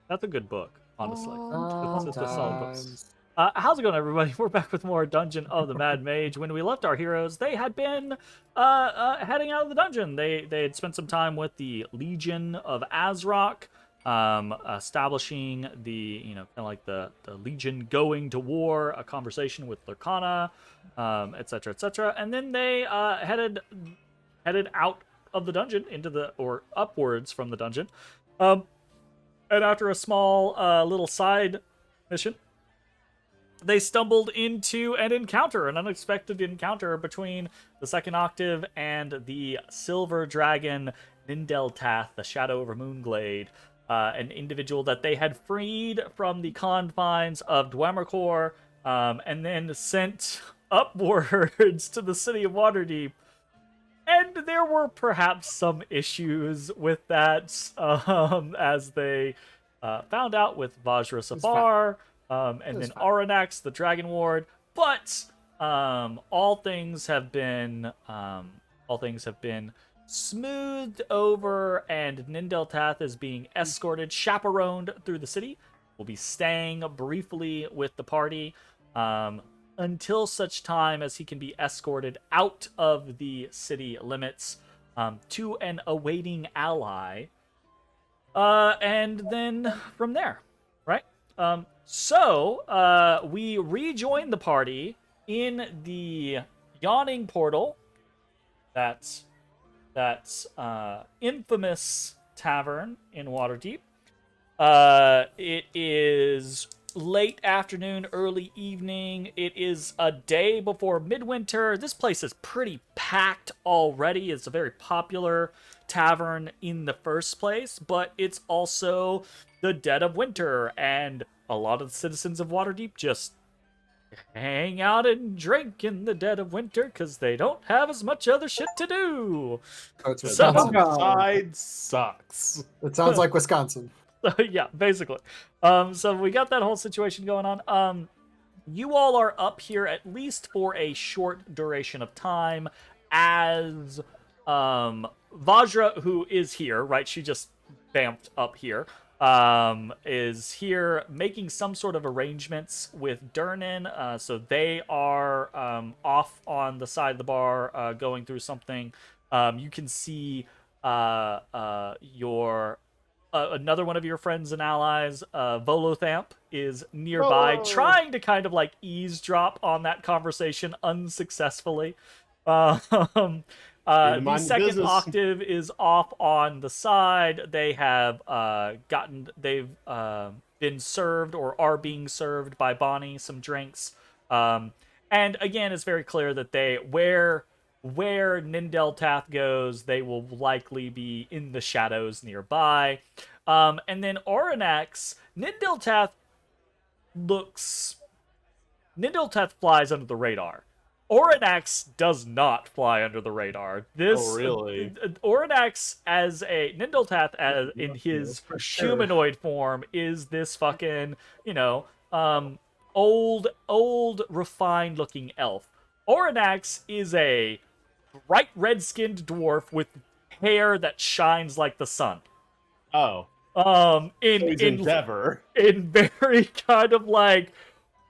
That's a good book, honestly. It's a solid book. Sometimes. How's it going, everybody? We're back with more Dungeon of the Mad Mage. When we left our heroes, they had been heading out of the dungeon. They had spent some time with the Legion of Ezrah, establishing the kind of like the Legion going to war, a conversation with Lurkana, etc. etc. And then they headed out of the dungeon or upwards from the dungeon. And after a small little side mission, they stumbled into an unexpected encounter between the second octave and the silver dragon Nindeltath, the Shadow over Moonglade, an individual that they had freed from the confines of Dwemercor, and then sent upwards to the city of Waterdeep. And there were perhaps some issues with that, as they found out with Vajra Safar, and then Aranax, the Dragon Ward. But all things have been smoothed over, and Nindeltath is being escorted, chaperoned through the city. We'll be staying briefly with the party until such time as he can be escorted out of the city limits to an awaiting ally. And then from there, right? So we rejoin the party in the yawning portal. That's infamous tavern in Waterdeep. It is late afternoon, early evening. It is a day before midwinter. This place is pretty packed already. It's a very popular tavern in the first place, but it's also the dead of winter, and a lot of the citizens of Waterdeep just hang out and drink in the dead of winter because they don't have as much other shit to do. Side sucks. It sounds like Wisconsin. Yeah, basically. So we got that whole situation going on. You all are up here at least for a short duration of time, as Vajra, who is here, right? She just vamped up here. Is here making some sort of arrangements with Durnan. So they are off on the side of the bar, going through something. You can see another one of your friends and allies, Volothamp, is nearby, trying to kind of like eavesdrop on that conversation unsuccessfully. The second octave is off on the side. They have they've been served or are being served by Bonnie some drinks. And again, it's very clear that where Nindeltath goes, they will likely be in the shadows nearby. And then Aranax, Nindeltath flies under the radar. Oranax does not fly under the radar. Really? Oranax as a Nindeltath in his humanoid form is this fucking, old refined looking elf. Oranax is a bright red-skinned dwarf with hair that shines like the sun. Oh. In Endeavor. In very kind of like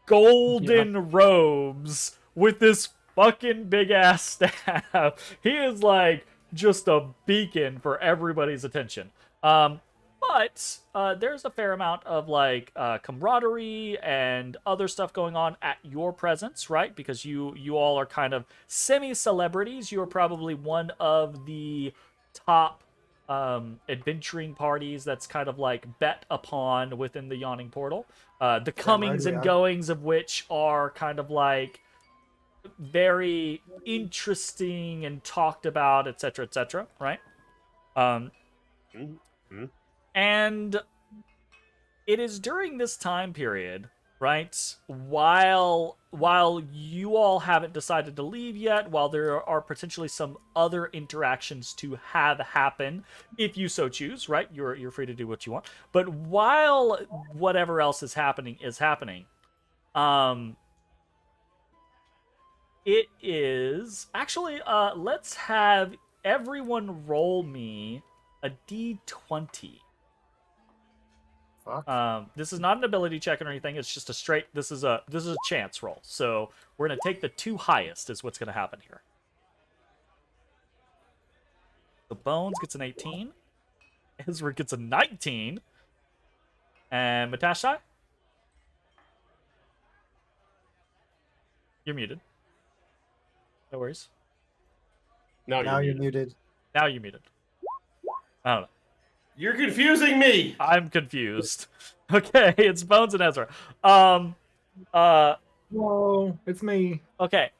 golden robes with this fucking big ass staff. He is like just a beacon for everybody's attention. But there's a fair amount of like camaraderie and other stuff going on at your presence, right? Because you all are kind of semi-celebrities. You are probably one of the top adventuring parties that's kind of like bet upon within the Yawning Portal. The comings and goings of which are kind of like very interesting and talked about, etc., right? And it is during this time period, right, while you all haven't decided to leave yet, while there are potentially some other interactions to have happen, if you so choose, right? You're free to do what you want. But while whatever else is happening, it is actually let's have everyone roll me a d20. Fuck. This is not an ability check or anything. It's just a straight. This is a chance roll. So we're gonna take the two highest. Is what's gonna happen here. The Bones gets an 18. Ezra gets a 19. And Matashtai? You're muted. No worries. Now Now you're muted. muted. Now you're muted. I don't know. You're confusing me. I'm confused. Okay, it's Bones and Ezra. Whoa, it's me. Okay,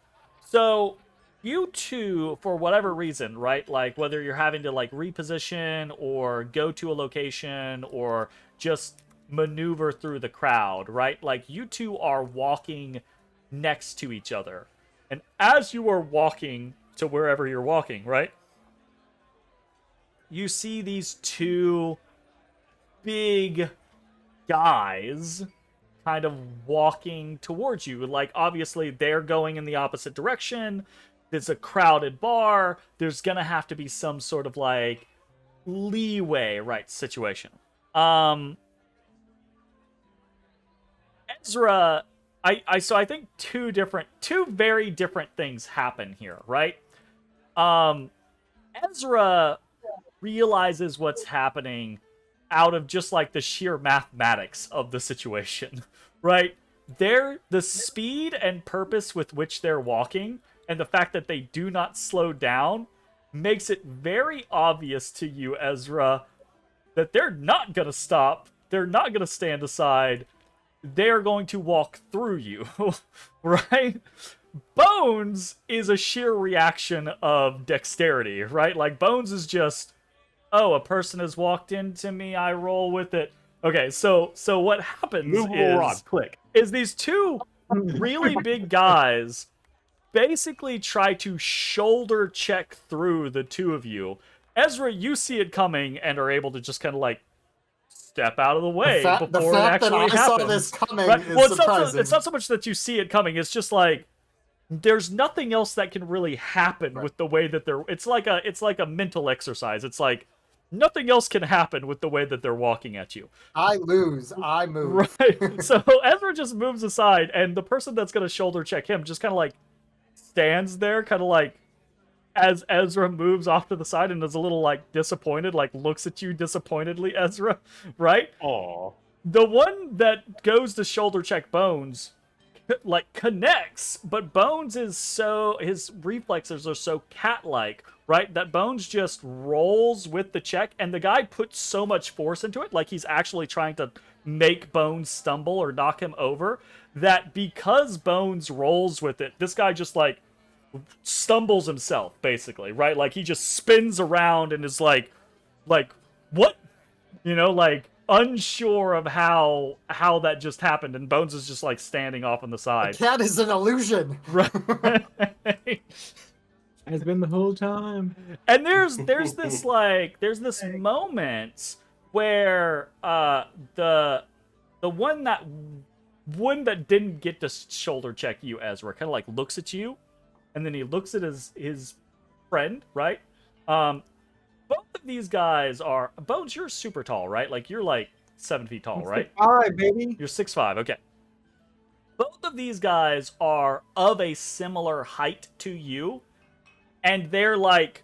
so you two, for whatever reason, right? Like whether you're having to like reposition or go to a location or just maneuver through the crowd, right? Like you two are walking next to each other. And as you are walking to wherever you're walking, right? You see these two big guys kind of walking towards you. Like, obviously, they're going in the opposite direction. There's a crowded bar. There's gonna have to be some sort of, like, leeway, right, situation. Ezra, so I think two very different things happen here, right? Ezra realizes what's happening out of just like the sheer mathematics of the situation, right? The speed and purpose with which they're walking and the fact that they do not slow down makes it very obvious to you, Ezra, that they're not gonna stop. They're not gonna stand aside. They're going to walk through you, right? Bones is a sheer reaction of dexterity, right? Like, Bones is just, oh, a person has walked into me, I roll with it. Okay, so what happens is these two really big guys basically try to shoulder check through the two of you. Ezra, you see it coming and are able to just kind of like step out of the way before it actually happens. I saw this coming Right? is Well, surprising. it's not so much that you see it coming, it's just like there's nothing else that can really happen with the way that they're it's like a mental exercise. It's like nothing else can happen with the way that they're walking at you. I lose. I move. Right. So Ezra just moves aside, and the person that's going to shoulder check him just kind of like stands there, kind of like as Ezra moves off to the side and is a little like disappointed, like looks at you disappointedly, Ezra, right? Aw. The one that goes to shoulder check Bones like connects, but Bones is his reflexes are so cat-like, right, that Bones just rolls with the check, and the guy puts so much force into it, like he's actually trying to make Bones stumble or knock him over, that because Bones rolls with it, this guy just like stumbles himself, basically, right? Like he just spins around and is like what? You know, like unsure of how that just happened, and Bones is just like standing off on the side. The cat is an illusion. Right. Has been the whole time. And there's this moment where the one that didn't get to shoulder check you, Ezra, kind of like looks at you, and then he looks at his friend, right? Both of these guys are Bones. You're super tall, right? Like you're like 7 feet tall, right? All right, baby. You're 6'5". Okay. Both of these guys are of a similar height to you, and they're like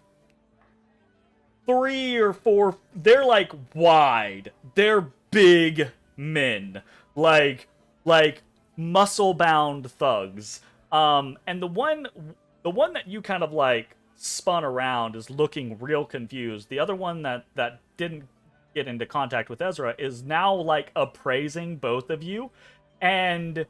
3 or 4. They're like wide. They're big men, like muscle-bound thugs. And the one that you kind of like spun around is looking real confused. The other one that didn't get into contact with Ezra is now like appraising both of you, and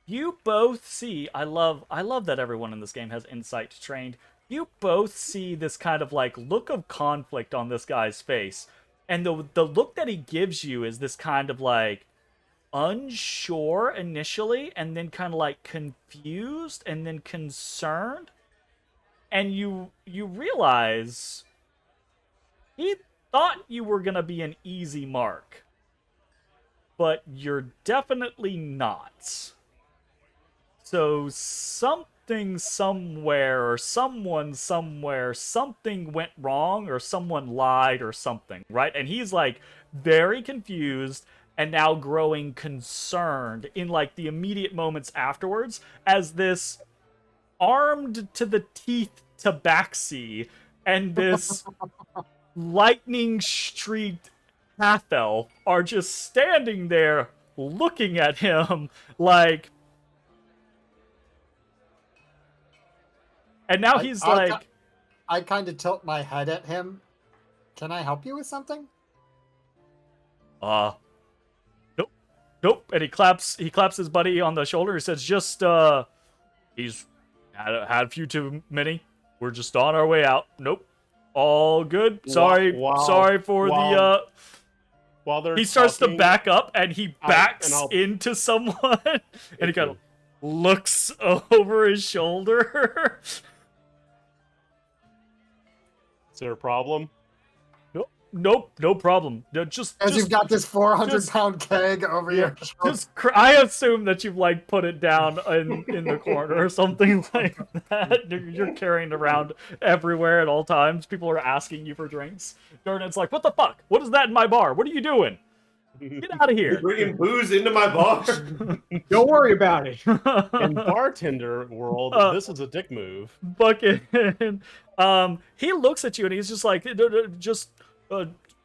you both see, I love that everyone in this game has insight trained. You both see this kind of like look of conflict on this guy's face, and the look that he gives you is this kind of like unsure initially, and then kind of like confused, and then concerned. And you realize he thought you were going to be an easy mark, but you're definitely not. So something somewhere, or someone somewhere, something went wrong, or someone lied or something, right? And he's like very confused and now growing concerned in like the immediate moments afterwards as this armed to the teeth tabaxi and this lightning streaked half elf are just standing there looking at him like, and now he's like, I kind of tilt my head at him. Can I help you with something? nope, and he claps his buddy on the shoulder. He says, just he's had a few too many. We're just on our way out. Nope, all good. Sorry for the While they're he starts talking, to back up and he backs I'll- into someone and he kind of looks over his shoulder. Is there a problem? Nope, no problem. No, just As you've got this 400 just- pound keg over your shoulder. I assume that you've like put it down in the corner or something like that. You're carrying it around everywhere at all times. People are asking you for drinks. Durden's like, what the fuck? What is that in my bar? What are you doing? Get out of You're here. bringing booze into my bar. Don't worry about it. In bartender world, this is a dick move. Bucket. He looks at you and he's just like,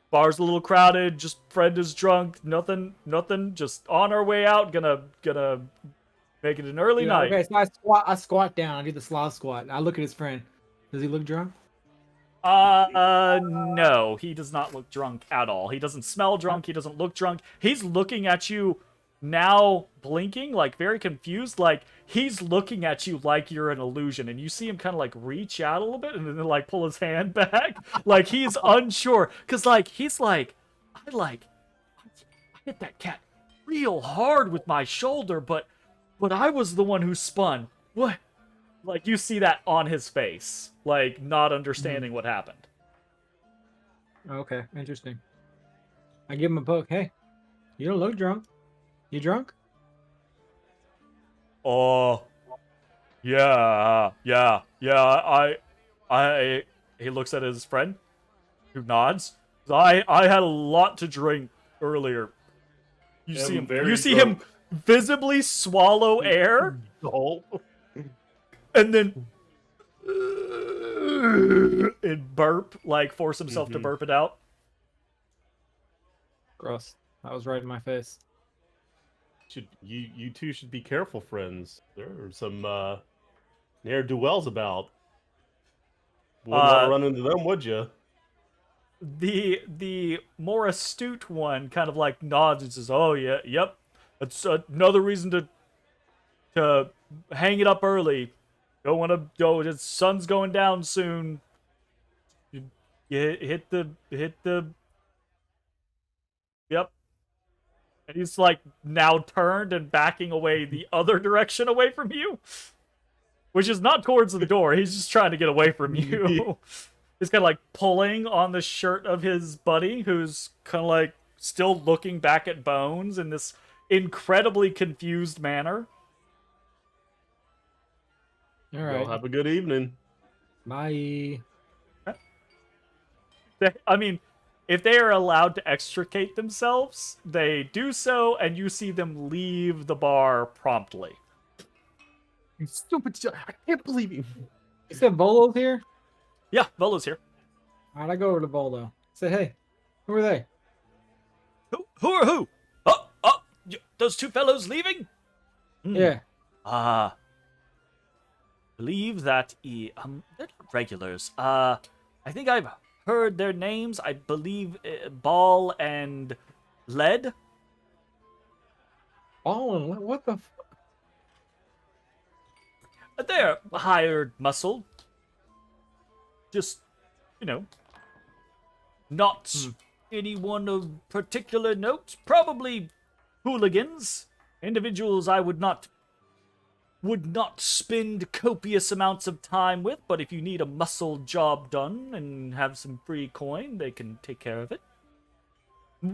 bar's a little crowded. Just friend is drunk. Nothing. Just on our way out. Gonna make it an early night. Okay, so I squat down. I do the sloth squat. I look at his friend. Does he look drunk? No, he does not look drunk at all. He doesn't smell drunk. He doesn't look drunk. He's looking at you now, blinking, like very confused. Like he's looking at you like you're an illusion, and you see him kind of like reach out a little bit and then like pull his hand back, like he's unsure, cause like he's like, I hit that cat real hard with my shoulder, but I was the one who spun. What? Like you see that on his face, like not understanding what happened. Okay, interesting. I give him a poke. Hey, you don't look drunk. You drunk? Oh, yeah. He looks at his friend, who nods. I had a lot to drink earlier. You Yeah, see I'm him. very You see drunk. him visibly swallow air, Gulp. and then and burp, like force himself to burp it out. Gross. That was right in my face. You two should be careful, friends. There are some ne'er-do-wells about. Wouldn't want to run into them, would you? The more astute one kind of like nods and says, "Oh yeah, yep. That's another reason to hang it up early. Don't want to go. The sun's going down soon. You hit the. Yep." And he's like now turned and backing away the other direction away from you, which is not towards the door. He's just trying to get away from you. He's kind of like pulling on the shirt of his buddy, who's kind of like still looking back at Bones in this incredibly confused manner. All Y'all right. have a good evening. Bye. I mean, if they are allowed to extricate themselves, they do so, and you see them leave the bar promptly. You stupid! I can't believe you. You said Volo's here? Yeah, Volo's here. All right, I go over to Volo. Say, hey, who are they? Who are who? Those two fellows leaving? Yeah. Believe that they're not regulars. I think I've heard their names. I believe Ball and Lead. Ballin'? What the? They're hired muscle. Just, not anyone of particular note. Probably hooligans. Individuals I would not spend copious amounts of time with, but if you need a muscle job done and have some free coin, they can take care of it.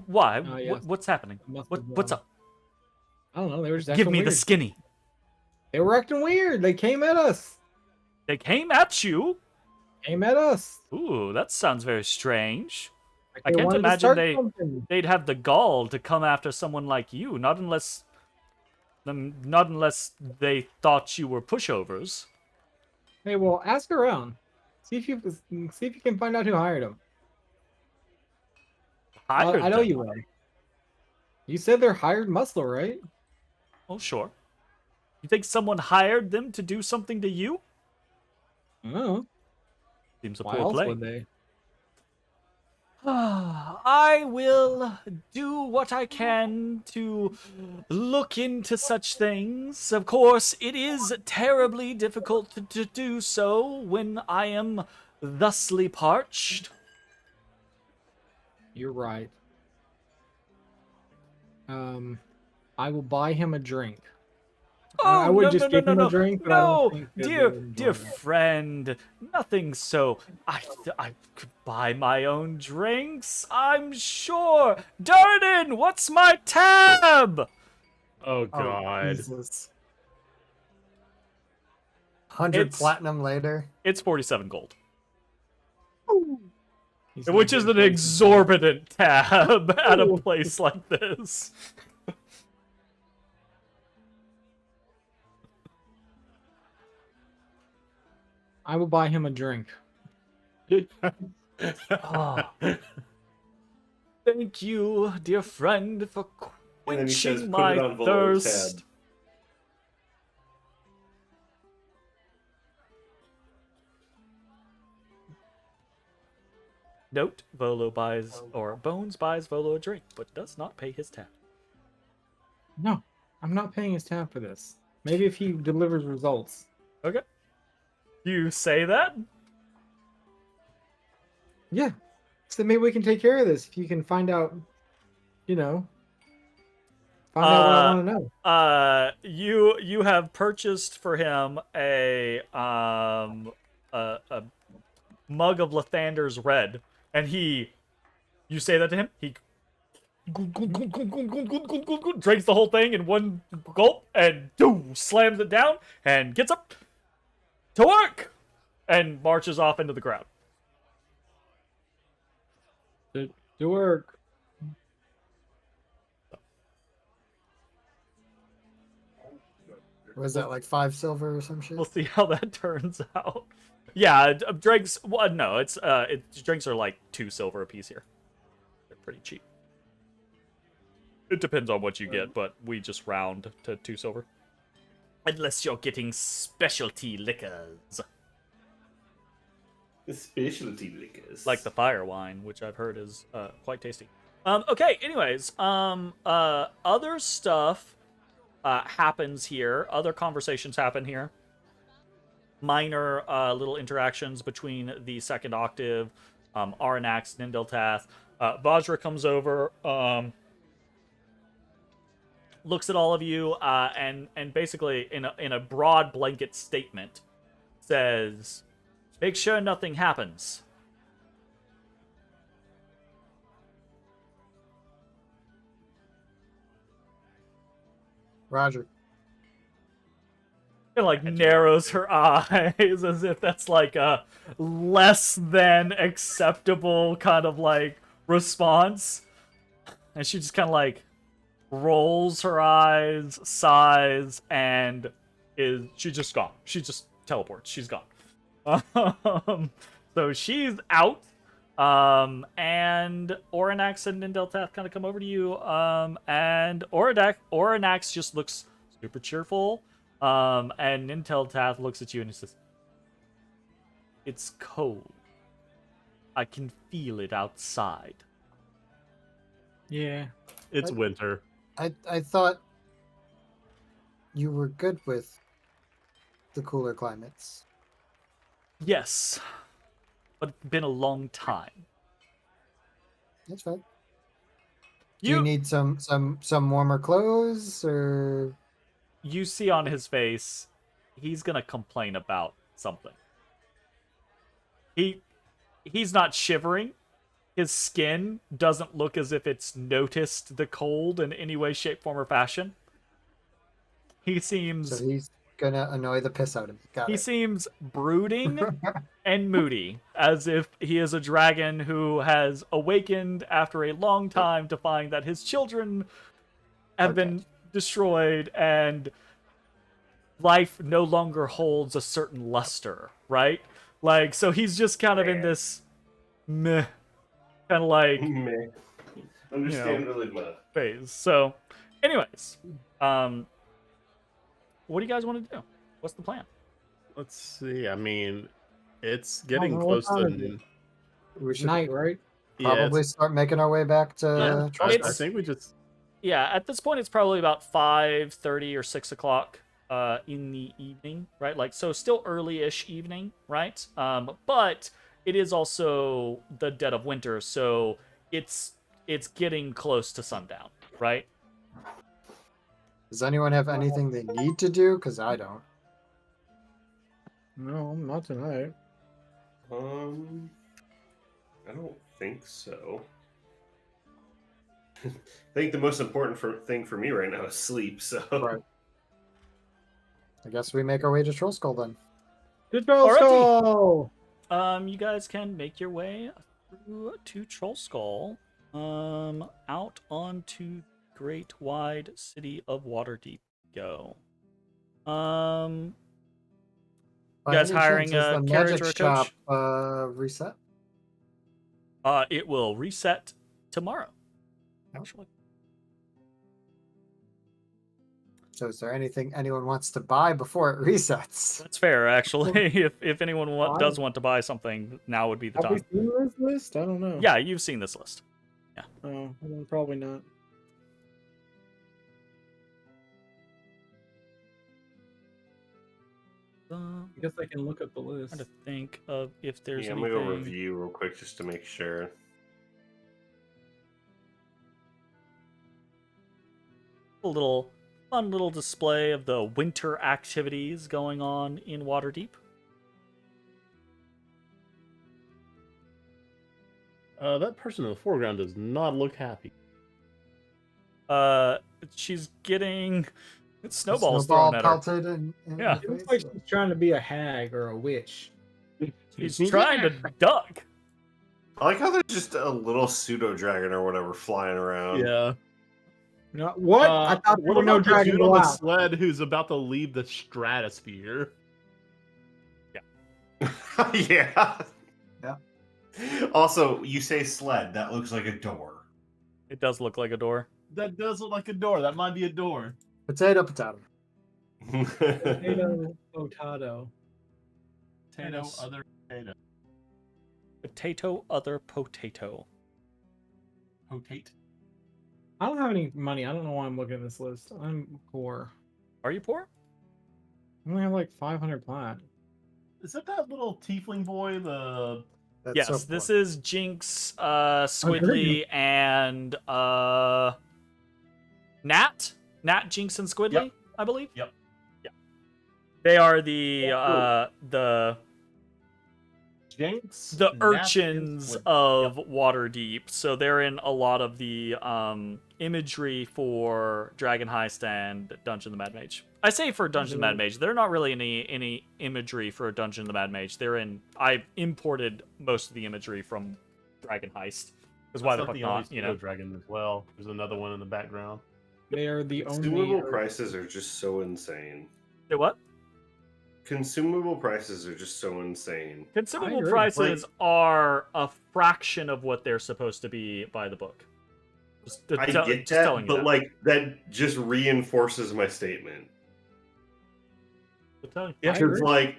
Why? Yes. What's happening? What's up? I don't know. They were just Give acting me weird. the skinny. They were acting weird. They came at us. They came at you? Came at us. Ooh, that sounds very strange. I can't wanted to imagine start something. they'd have the gall to come after someone like you. Not unless they thought you were pushovers. Hey, well, ask around. See if you can find out who hired him. Hired I know them. you will. You said they're hired muscle, right? Oh, sure. You think someone hired them to do something to you? Oh, Seems a why poor else play. would they? I will do what I can to look into such things. Of course, it is terribly difficult to do so when I am thusly parched. You're right. I will buy him a drink. Oh, I would no, no, just no, give no, him a no. drink, but I don't No, think that they dear, would enjoy dear that. friend, nothing so. I could buy my own drinks, I'm sure. Darden, what's my tab? Oh Oh, God. Jesus. 100 It's- platinum later. It's 47 gold. He's Which not is getting an places. exorbitant tab at a Ooh. place like this. I will buy him a drink. Oh. Thank you, dear friend, for And then he says, quenching "Put it my on Volo's thirst. tab." Note, Volo buys, or Bones buys Volo a drink, but does not pay his tab. No, I'm not paying his tab for this. Maybe if he delivers results. Okay. You say that? Yeah. So maybe we can take care of this if you can find out, find out what I want to know. You have purchased for him a mug of Lathander's Red, and you say that to him, he drinks the whole thing in one gulp, and slams it down, and gets up to work, and marches off into the crowd. To work. Was that like 5 silver or some shit? We'll see how that turns out. Yeah, drinks. Well, no, drinks are like 2 silver a piece here. They're pretty cheap. It depends on what you get, but we just round to 2 silver. Unless you're getting specialty liquors. Specialty liquors. Like the fire wine, which I've heard is quite tasty. Okay, anyways, other stuff happens here. Other conversations happen here. Minor little interactions between the second octave, Aranax, Nindiltath. Vajra comes over, looks at all of you, and basically in a broad blanket statement says, "Make sure nothing happens." Roger. It like narrows her eyes as if that's like a less than acceptable kind of like response, and she just kind of like rolls her eyes, sighs, and she's just gone. She just teleports. She's gone. So she's out. And Oranax and Nindiltath kind of come over to you. And Oranax just looks super cheerful. And Nindiltath looks at you and he says, "It's cold. I can feel it outside." Yeah. It's winter. I thought you were good with the cooler climates. Yes, but it's been a long time. That's fine. Do you need some warmer clothes, or You see on his face, he's gonna complain about something. He's not shivering. His skin doesn't look as if it's noticed the cold in any way, shape, form, or fashion. He seems so he's gonna annoy the piss out of me. Got He it. seems brooding and moody, as if he is a dragon who has awakened after a long time to find that his children have been destroyed and life no longer holds a certain luster, right? Like, so he's just kind of in this meh, kind of like Meh. Understandably meh. phase. So, anyways, what do you guys want to do? What's the plan? Let's see. I mean, it's getting know close what time to. is it? We should Night, right? probably start making our way back to. Yeah, I It's- think we just. Yeah, at this point, it's probably about 5:30 or 6 o'clock in the evening, right? Like, so still early-ish evening, right? But it is also the dead of winter, so it's getting close to sundown, right? Does anyone have anything they need to do? Because I don't. No, not tonight. I don't think so. I think the most important thing for me right now is sleep. So Right. I guess we make our way to Troll Skull then. Good roll, Alrighty. skull! You guys can make your way through to Troll Skull, out onto the great wide city of Waterdeep. Go. By guys any hiring chance, is a the carriage magic or a coach? shop reset? It will reset tomorrow. Actually. So is there anything anyone wants to buy before it resets? That's fair, actually. if anyone does want to buy something, now would be the Have we time. seen this list? I don't know. Yeah, you've seen this list. Oh, well, probably not. I guess I can look up the list. Trying to think of if there's yeah, I'm anything. gonna go review real quick just to make sure. A fun little display of the winter activities going on in Waterdeep. That person in the foreground does not look happy. She's getting Snowball snowballs thrown at her. pelted in Yeah. the It looks face? like she's trying to be a hag or a witch. She's trying to duck. I like how there's just a little pseudo dragon or whatever flying around. Yeah. No, what? I thought there What were no about the dragon dude on the allowed. sled who's about to leave the stratosphere? Yeah. Yeah. Also, you say sled. That looks like a door. It does look like a door. That does look like a door. That might be a door. Potato, potato. Potato, potato. Potato, Yes. other potato. Potato, other potato. Potate. I don't have any money. I don't know why I'm looking at this list. I'm poor. Are you poor? I only have like 500 plat. Is that little tiefling boy? The That's Yes, so this poor. is Jinx, Squidly, and Nat. Nat, Jinx, and Squidly, Yep. I believe. Yep. Yeah. They are the Jinx. the Nat, urchins and Squid. of Waterdeep. So they're in a lot of the imagery for Dragon Heist and Dungeon the Mad Mage. I say for Dungeon the Mad Mage, they're not really any imagery for Dungeon the Mad Mage. I imported most of the imagery from Dragon Heist. Because why the fuck only not? You know. dragon as well. There's another one in the background. They are the only. Consumable prices are just so insane. Say what? Consumable prices are just so insane. Consumable agree. prices are a fraction of what they're supposed to be by the book. I get just that, telling you but that. like that just reinforces my statement. Just telling you. Yeah, I Because agree. like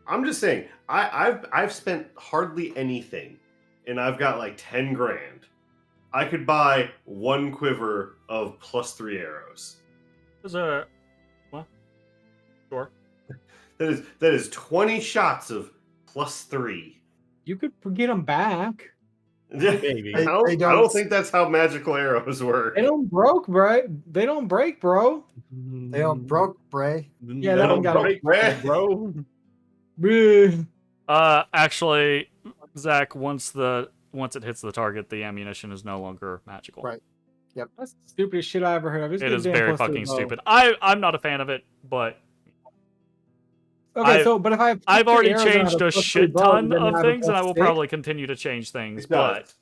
I'm just saying, I've spent hardly anything, and I've got like 10 grand. I could buy one quiver of +3 arrows. There's a what? Sure. That is 20 shots of +3. You could get them back. Maybe. I don't think that's how magical arrows work. They don't broke, bro. They don't break, bro. They all broke, Bray. Yeah, that one got break, bro. Bleh. Actually, Zach, once it hits the target, the ammunition is no longer magical. Right. That's the stupidest shit I ever heard of. Just It get is damn very plus to the fucking bow. stupid. I'm not a fan of it, but Okay, but if I have I've plus already 3 arrows and I have changed a plus 3 shit bows, ton then I of have a things, and I plus will 6? probably continue to change things. It But does.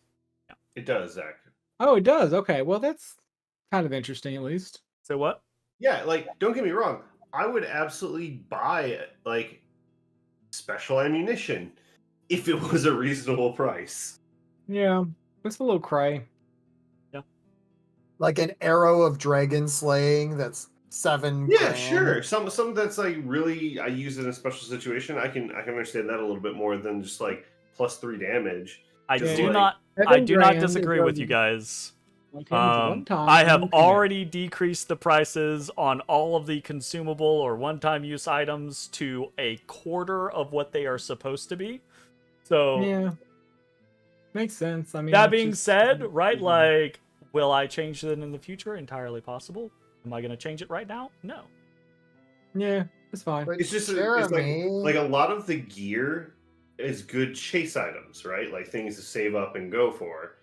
It does, Zach. Oh, it does. Okay, well that's kind of interesting, at least. so what? Yeah, like don't get me wrong. I would absolutely buy like special ammunition if it was a reasonable price. Yeah, that's a little cray. Like an arrow of dragon slaying that's 7 Yeah, grand. sure. Some that's like really I use in a special situation. I can understand that a little bit more than just like +3 damage. I Just do like- not. 7 I do not grand disagree is with you guys. one damage one time. I have and you can- already decreased the prices on all of the consumable or one-time use items to a quarter of what they are supposed to be. So Yeah, makes sense. I mean, that it's being just- said, right? Like, will I change it in the future? Entirely possible. Am I going to change it right now? No. Yeah, it's fine. But It's just Jeremy, it's like a lot of the gear is good chase items, right? Like things to save up and go for.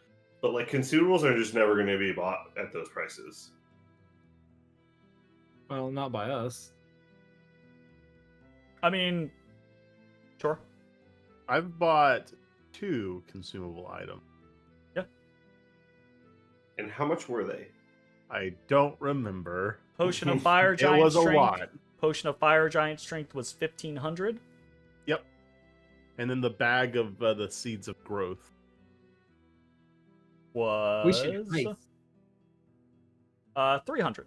But like consumables are just never going to be bought at those prices. Well, not by us. I mean, sure. I've bought 2 consumable items. And how much were they? I don't remember. Potion of Fire It Giant was a Strength. lot. Potion of Fire Giant Strength was 1,500. Yep. And then the bag of the seeds of growth. Was We should. Nice. 300.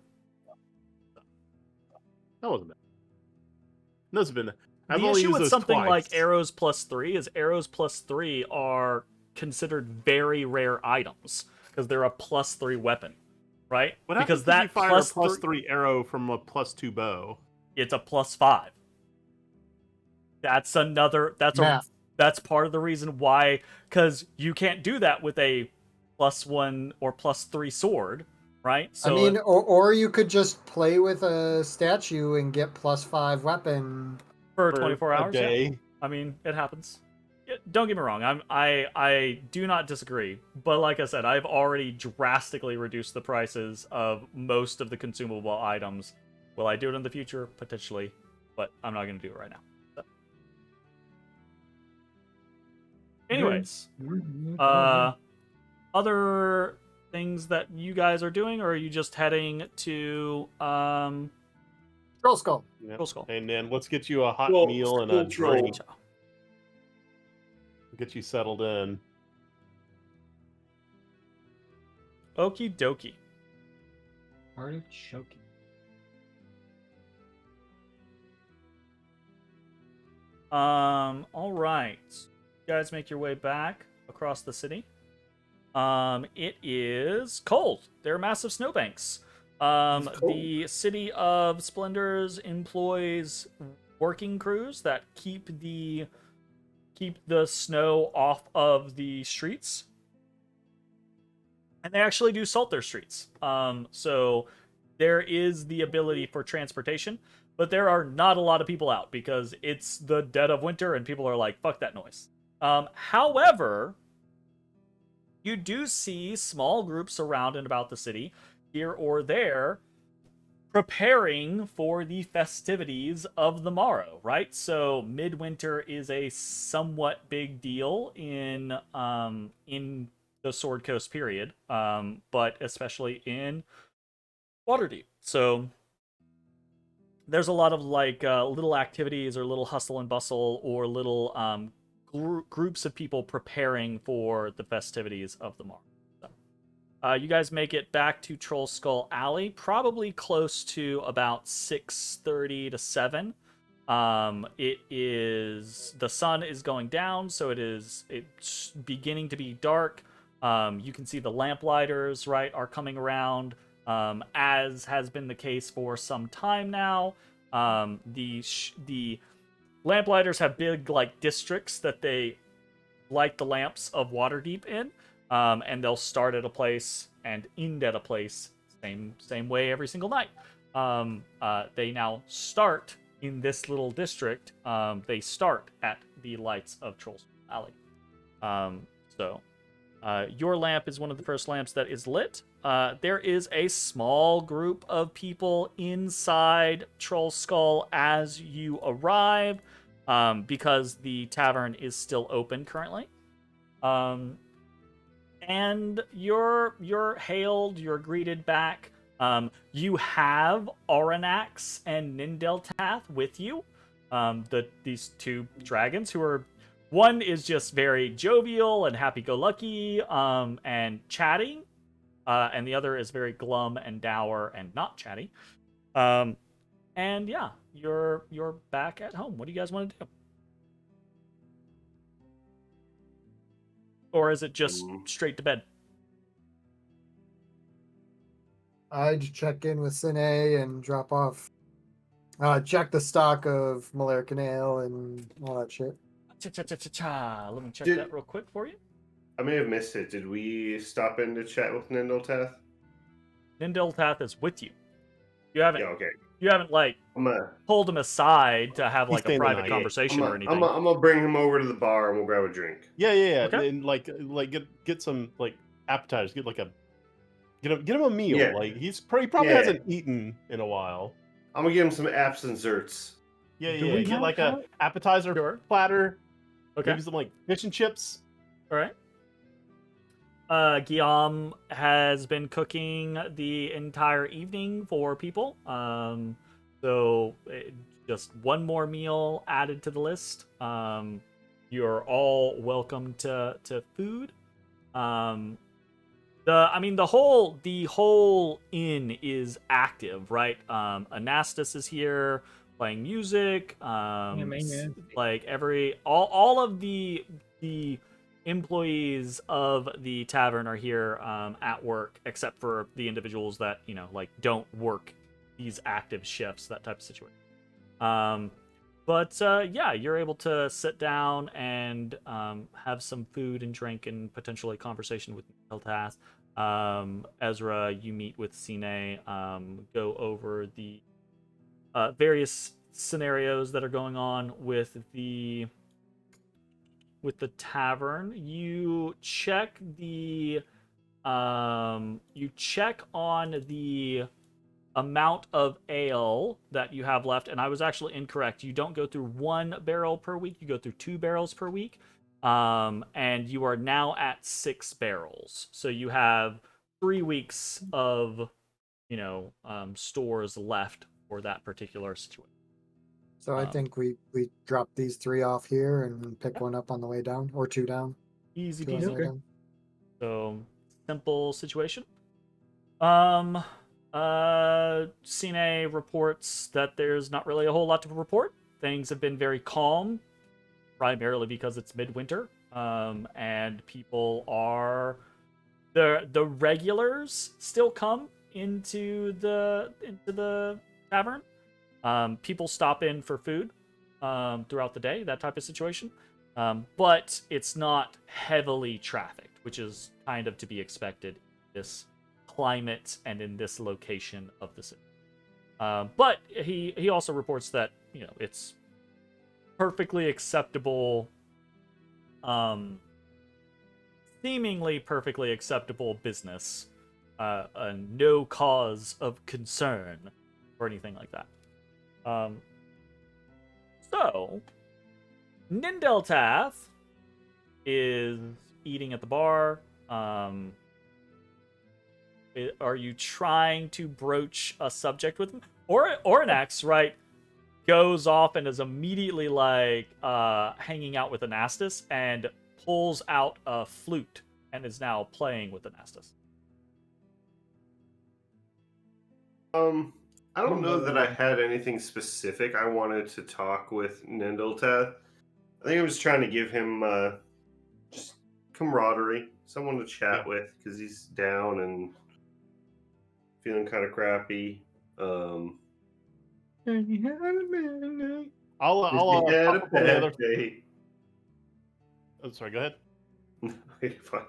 That wasn't bad. Those have been. I've The only issue used with those something twice. like arrows +3 is arrows +3 are considered very rare items because they're a +3 weapon, right? What because happens if that you fire plus a +3 arrow from a +2 bow? it's a +5. That's another. Math. That's part of the reason why, because you can't do that with a +1 or +3 sword, right? So I mean, or you could just play with a statue and get +5 weapon. for For 24 a hours, yeah. day. I mean, it happens. Don't get me wrong. I do not disagree, but like I said, I've already drastically reduced the prices of most of the consumable items. Will I do it in the future? Potentially, but I'm not going to do it right now. So. Anyways, other things that you guys are doing, or are you just heading to Troll skull. Yep. Troll Skull? And then let's get you a hot Well, meal and a troll. drink. Get you settled in. Okie dokie. Artichoke. All right. You guys make your way back across the city. It is cold. There are massive snowbanks. The City of Splendors employs working crews that keep the snow off of the streets. And they actually do salt their streets. So there is the ability for transportation, but there are not a lot of people out because it's the dead of winter and people are like, fuck that noise. However, you do see small groups around and about the city, here or there, preparing for the festivities of the morrow, right? So midwinter is a somewhat big deal in the Sword Coast period, but especially in Waterdeep. So there's a lot of like little activities or little hustle and bustle or little groups of people preparing for the festivities of the morrow. So, you guys make it back to Troll Skull Alley, probably close to about 6:30 to 7. It is the sun is going down, so it's beginning to be dark. You can see the lamplighters, right, are coming around, as has been the case for some time now. The lamplighters have big like districts that they light the lamps of Waterdeep in, and they'll start at a place and end at a place same way every single night. They now start in this little district. They start at the lights of Troll's Alley. Your lamp is one of the first lamps that is lit. There is a small group of people inside Troll Skull as you arrive, because the tavern is still open currently. And you're hailed, you're greeted back. You have Oranax and Nindeltath with you. These two dragons who are, one is just very jovial and happy-go-lucky, and chatty, and the other is very glum and dour and not chatty. And yeah, you're back at home. What do you guys want to do? Or is it just straight to bed? I'd check in with Sine and drop off. Check the stock of Malarican Ale and all that shit. Let me check Did- that real quick for you. I may have missed it. Did we stop in to chat with Nindeltath? Nindeltath is with you. You haven't Yeah, okay. like I'm gonna pulled him aside to have He's like a staying the private night. conversation or anything. I'm gonna bring him over to the bar and we'll grab a drink. Yeah. Okay. And like get some like appetizers. Get him a meal. Yeah. Like he probably Yeah. hasn't eaten in a while. I'm gonna give him some apps and zerts. Yeah. Do we Get have like that? a appetizer Sure. platter. Okay. Maybe some like fish and chips. All right. Guillaume has been cooking the entire evening for people. So just one more meal added to the list. You're all welcome to food. The whole inn is active, right? Anastas is here playing music. man. Like all of the employees of the tavern are here at work, except for the individuals that don't work these active shifts, that type of situation. But yeah, you're able to sit down and have some food and drink and potentially conversation with Eltath. Ezra, you meet with Sine, go over the various scenarios that are going on with the tavern. You check on the amount of ale that you have left, and I was actually incorrect. You don't go through 1 barrel per week, you go through 2 barrels per week. And you are now at 6 barrels. So you have 3 weeks of stores left for that particular situation. So I think we drop these 3 off here and pick one up on the way down, or 2 down. Easy 2 on the peasy. way down. So simple situation. Cine reports that there's not really a whole lot to report. Things have been very calm, primarily because it's midwinter, and people are the regulars still come into the tavern. People stop in for food throughout the day, that type of situation. But it's not heavily trafficked, which is kind of to be expected in this climate and in this location of the city. But he also reports that it's perfectly acceptable, seemingly perfectly acceptable business, no cause of concern or anything like that. So Nindeltath is eating at the bar. Are you trying to broach a subject with him? Oranax, right, goes off and is immediately hanging out with Anastas and pulls out a flute and is now playing with Anastas. I don't know that I had anything specific I wanted to talk with Nindeltath. I think I was trying to give him just camaraderie, someone to chat with, because he's down and feeling kind of crappy. I'll He had hop a up on the bad other. day. Oh, sorry. Go ahead. Okay, fine.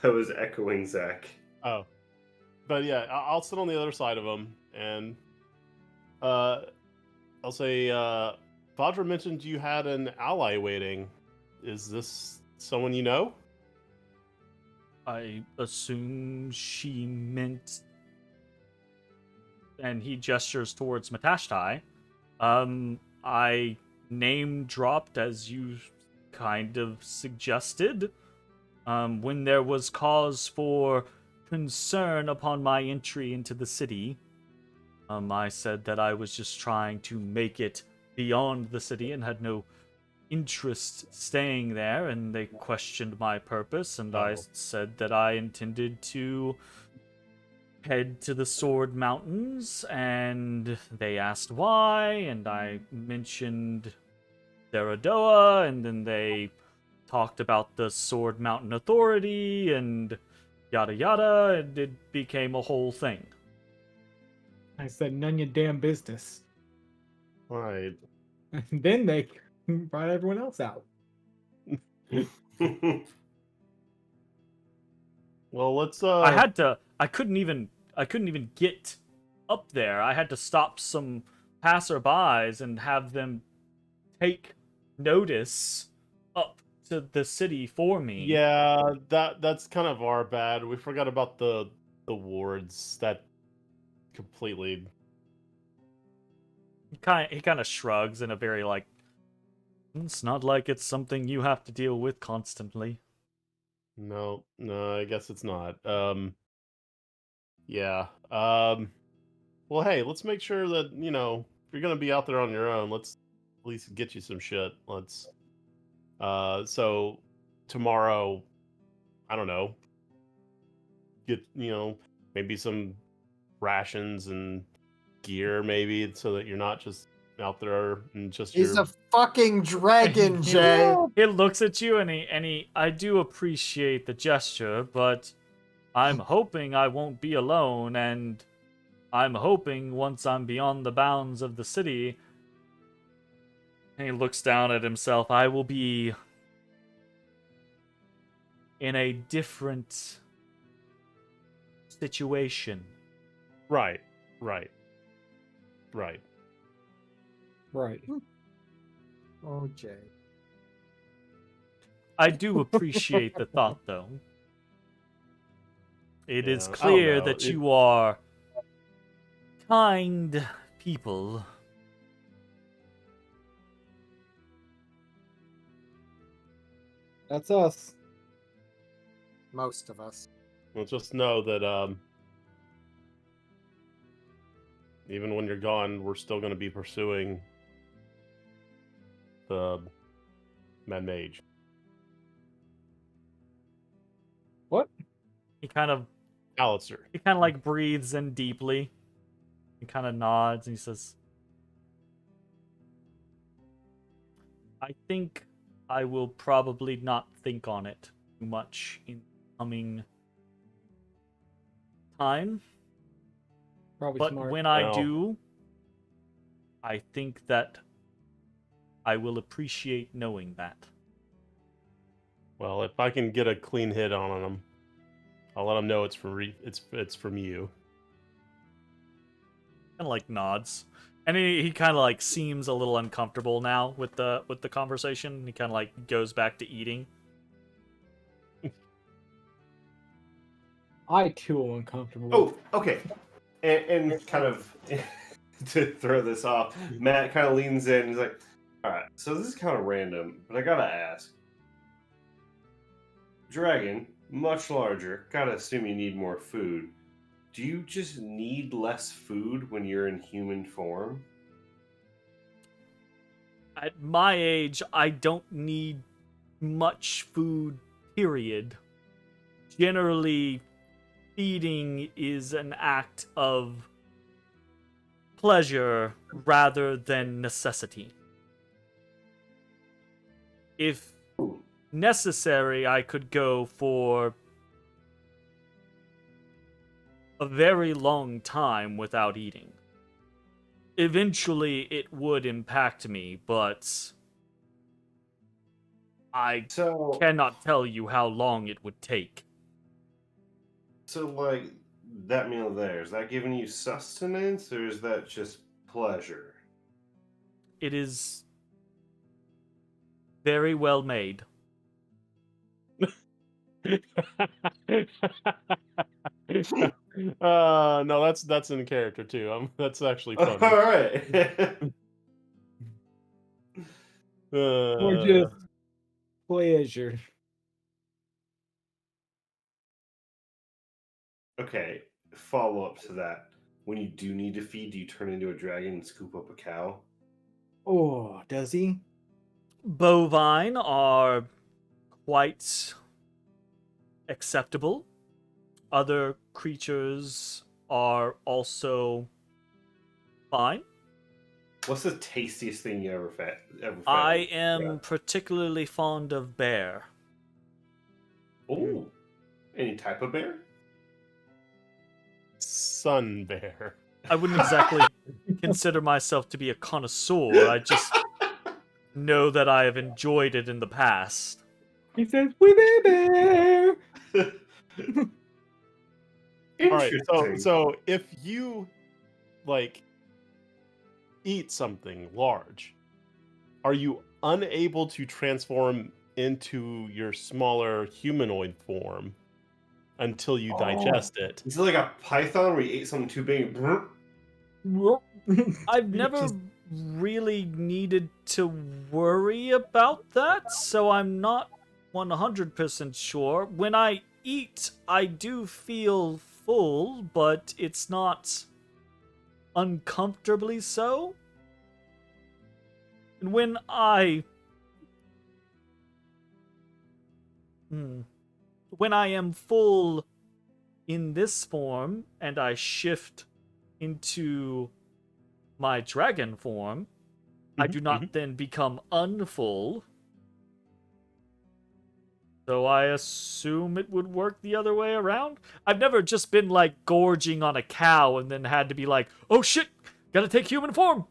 I was echoing Zach. Oh, but yeah, I'll sit on the other side of him, and I'll say, Vajra mentioned you had an ally waiting. is this someone you know? I assume she meant, and he gestures towards Matashtai. I name dropped as you kind of suggested. When there was cause for concern upon my entry into the city, I said that I was just trying to make it beyond the city and had no interest staying there, and they questioned my purpose, and I said that I intended to head to the Sword Mountains, and they asked why, and I mentioned Theradoa, and then they talked about the Sword Mountain Authority, and yada yada, and it became a whole thing. I said, none of your damn business. Right. And then they brought everyone else out. Well, let's. I couldn't even get up there. I had to stop some passerbys and have them take notice up to the city for me. Yeah, that's kind of our bad. We forgot about the wards. That completely. He kind of shrugs in a very like, it's not like it's something you have to deal with constantly. No, I guess it's not. Yeah. Well, hey, let's make sure that if you're gonna be out there on your own, let's at least get you some shit. Let's. So tomorrow, I don't know. Get maybe some rations and gear, maybe, so that you're not just out there and just. He's a fucking dragon, Jay. He looks at you and he I do appreciate the gesture, but I'm hoping I won't be alone, and I'm hoping once I'm beyond the bounds of the city, and he looks down at himself, I will be in a different situation. Right. Oh, Jay. I do appreciate the thought, though. It is Yeah, I don't clear know. that you are kind people. That's us. Most of us. Well, just know that even when you're gone, we're still going to be pursuing the Mad Mage. What? He kind of Halaster. like breathes in deeply. He kind of nods and he says, I think I will probably not think on it too much in coming time. Probably But smart. when I Well. do, I think that I will appreciate knowing that. Well, if I can get a clean hit on him, I'll let him know it's from you. Kind of like nods, and he kind of like seems a little uncomfortable now with the conversation. He kind of like goes back to eating. I too am uncomfortable. Oh, okay. And kind of to throw this off, Matt kind of leans in. He's like, "All right, so this is kind of random, but I gotta ask. Dragon, much larger. Gotta assume you need more food. Do you just need less food when you're in human form?" At my age, I don't need much food, period. Generally, feeding is an act of pleasure rather than necessity. If necessary, I could go for a very long time without eating. Eventually, it would impact me, but I So, cannot tell you how long it would take. like, that meal there, is that giving you sustenance, or is that just pleasure? It is Very well made. No, that's in character too. That's actually All funny. right. Or Uh, just pleasure. Okay. Follow up to that. When you do need to feed, do you turn into a dragon and scoop up a cow? Oh, does he? Bovine are quite acceptable. Other creatures are also fine. What's the tastiest thing you ever fed? I am particularly fond of bear. Oh, any type of bear? sun bear. I wouldn't exactly consider myself to be a connoisseur. I just know that I have enjoyed it in the past. He says, "We be bear." All right, Interesting. so if you like eat something large, are you unable to transform into your smaller humanoid form until you digest it? Is it like a python where you ate something too big? I've never Just- really needed to worry about that, so I'm not 100% sure. When I eat, I do feel full, but it's not uncomfortably so. And when I am full in this form and I shift into my dragon form, I do not then become unfull. So I assume it would work the other way around. I've never just been like gorging on a cow and then had to be like, oh shit, gotta take human form.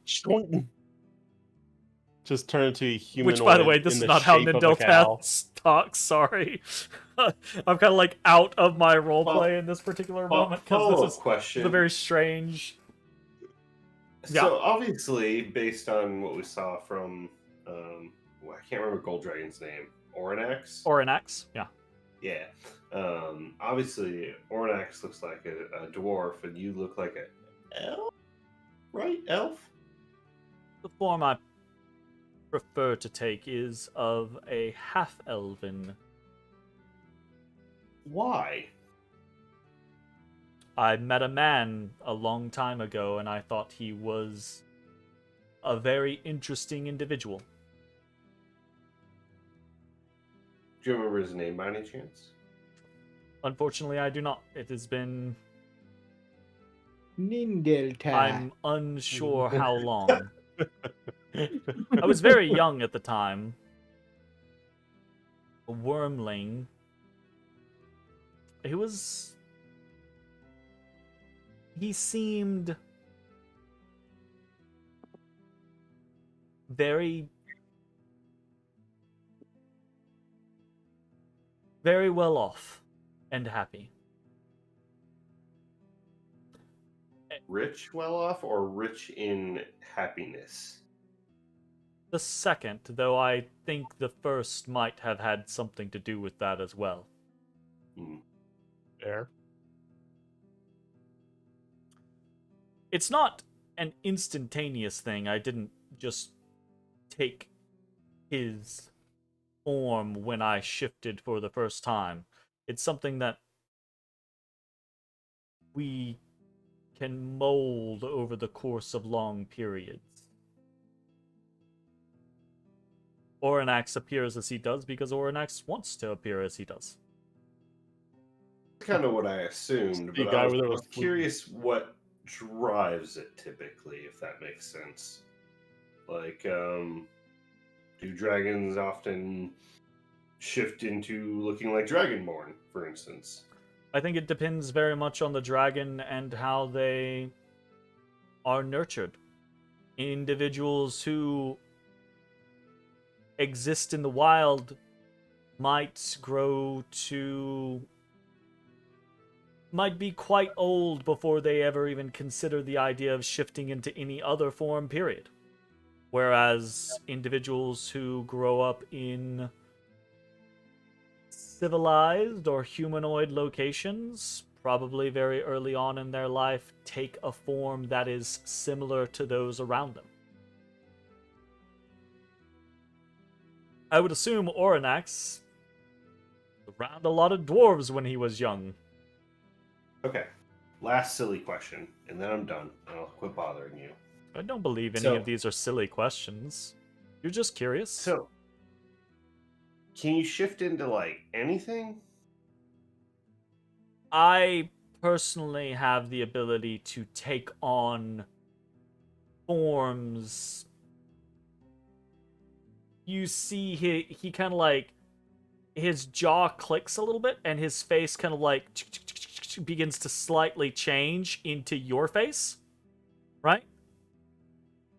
Just turn into a humanoid. Which, by the way, this in is the not how shape of a cow. Nindel talks. Sorry. I'm kind of like out of my roleplay in this particular moment because Follow-up this is question. a very strange. So obviously, based on what we saw from, I can't remember Gold Dragon's name, Oranax. Or an axe, yeah. Yeah. Obviously, Oranax looks like a dwarf, and you look like an elf, right? Elf. The form I prefer to take is of a half-elven. Why? I met a man a long time ago, and I thought he was a very interesting individual. Do you remember his name by any chance? Unfortunately, I do not. It has been... Nindelta. I'm unsure how long. I was very young at the time. A wormling. He seemed very, very well off and happy. Rich well off or rich in happiness? The second, though I think the first might have had something to do with that as well. Fair. It's not an instantaneous thing. I didn't just take his form when I shifted for the first time. It's something that we can mold over the course of long periods. Oranax appears as he does because Oranax wants to appear as he does. That's kind of what I assumed, The but guy I was, with I it was was- curious what drives it typically, if that makes sense. Like, do dragons often shift into looking like Dragonborn, for instance? I think it depends very much on the dragon and how they are nurtured. Individuals who exist in the wild might be quite old before they ever even consider the idea of shifting into any other form, period. Whereas individuals who grow up in civilized or humanoid locations, probably very early on in their life, take a form that is similar to those around them. I would assume Oranax around a lot of dwarves when he was young. Okay. Last silly question, and then I'm done, and I'll quit bothering you. I don't believe any of these are silly questions. You're just curious. So, can you shift into, like, anything? I personally have the ability to take on forms. You see he kind of like, his jaw clicks a little bit and his face kind of like begins to slightly change into your face, right?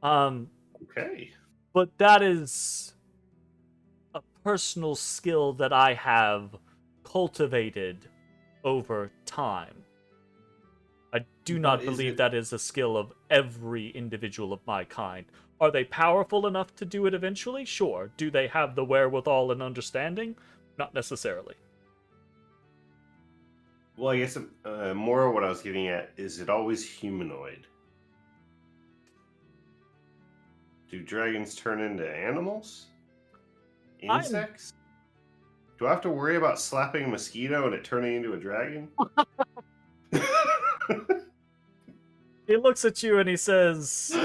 Okay. But that is a personal skill that I have cultivated over time. I do not believe that is a skill of every individual of my kind. Are they powerful enough to do it eventually? Sure. Do they have the wherewithal and understanding? Not necessarily. Well, I guess more of what I was getting at is it always humanoid? Do dragons turn into animals? Insects? Do I have to worry about slapping a mosquito and it turning into a dragon? He looks at you and he says,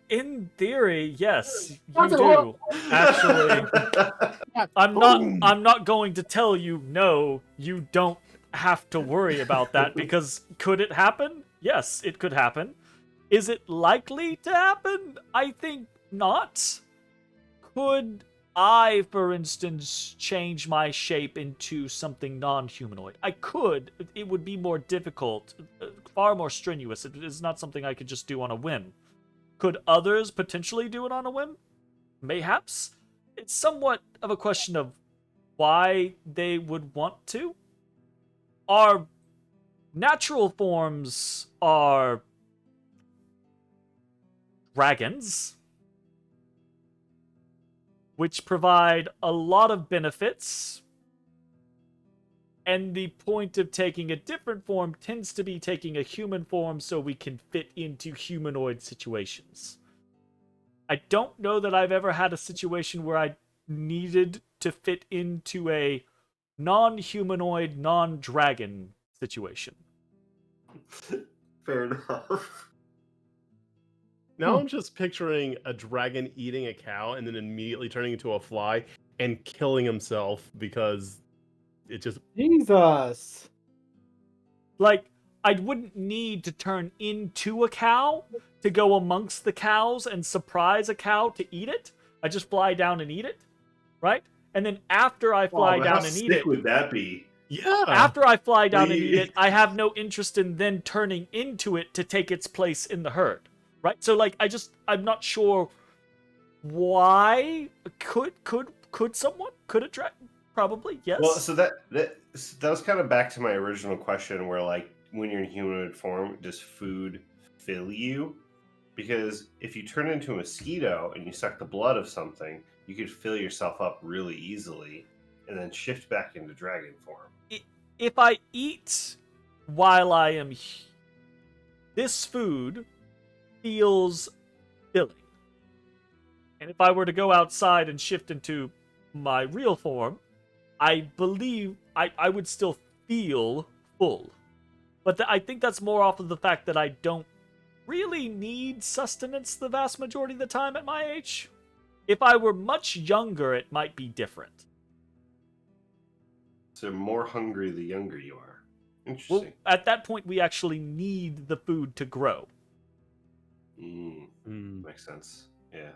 in theory, yes, you do. Actually, I'm not going to tell you no, you don't have to worry about that, because could it happen? Yes, it could happen. Is it likely to happen? I think not. Could I, for instance, change my shape into something non-humanoid? I could. It would be more difficult, far more strenuous. It is not something I could just do on a whim. Could others potentially do it on a whim? Mayhaps. It's somewhat of a question of why they would want to. Our natural forms are dragons, which provide a lot of benefits, and the point of taking a different form tends to be taking a human form so we can fit into humanoid situations. I don't know that I've ever had a situation where I needed to fit into a non-humanoid, non-dragon situation. Fair enough. Now I'm just picturing a dragon eating a cow and then immediately turning into a fly and killing himself because it just... Jesus. Like, I wouldn't need to turn into a cow to go amongst the cows and surprise a cow to eat it. I just fly down and eat it, right? And then after I fly down and eat it... How sick would that be? Yeah. After I fly down and eat it, I have no interest in then turning into it to take its place in the herd. Right? So, like, I'm not sure why. Could someone? Could a dragon? Probably, yes. Well, so that was kind of back to my original question where, like, when you're in humanoid form, does food fill you? Because if you turn into a mosquito and you suck the blood of something, you could fill yourself up really easily and then shift back into dragon form. If I eat while I am... This food feels filling. And if I were to go outside and shift into my real form, I believe I would still feel full. But I think that's more off of the fact that I don't really need sustenance the vast majority of the time at my age. If I were much younger, it might be different. So more hungry the younger you are. Interesting. Well, at that point, we actually need the food to grow. Makes sense. Yeah.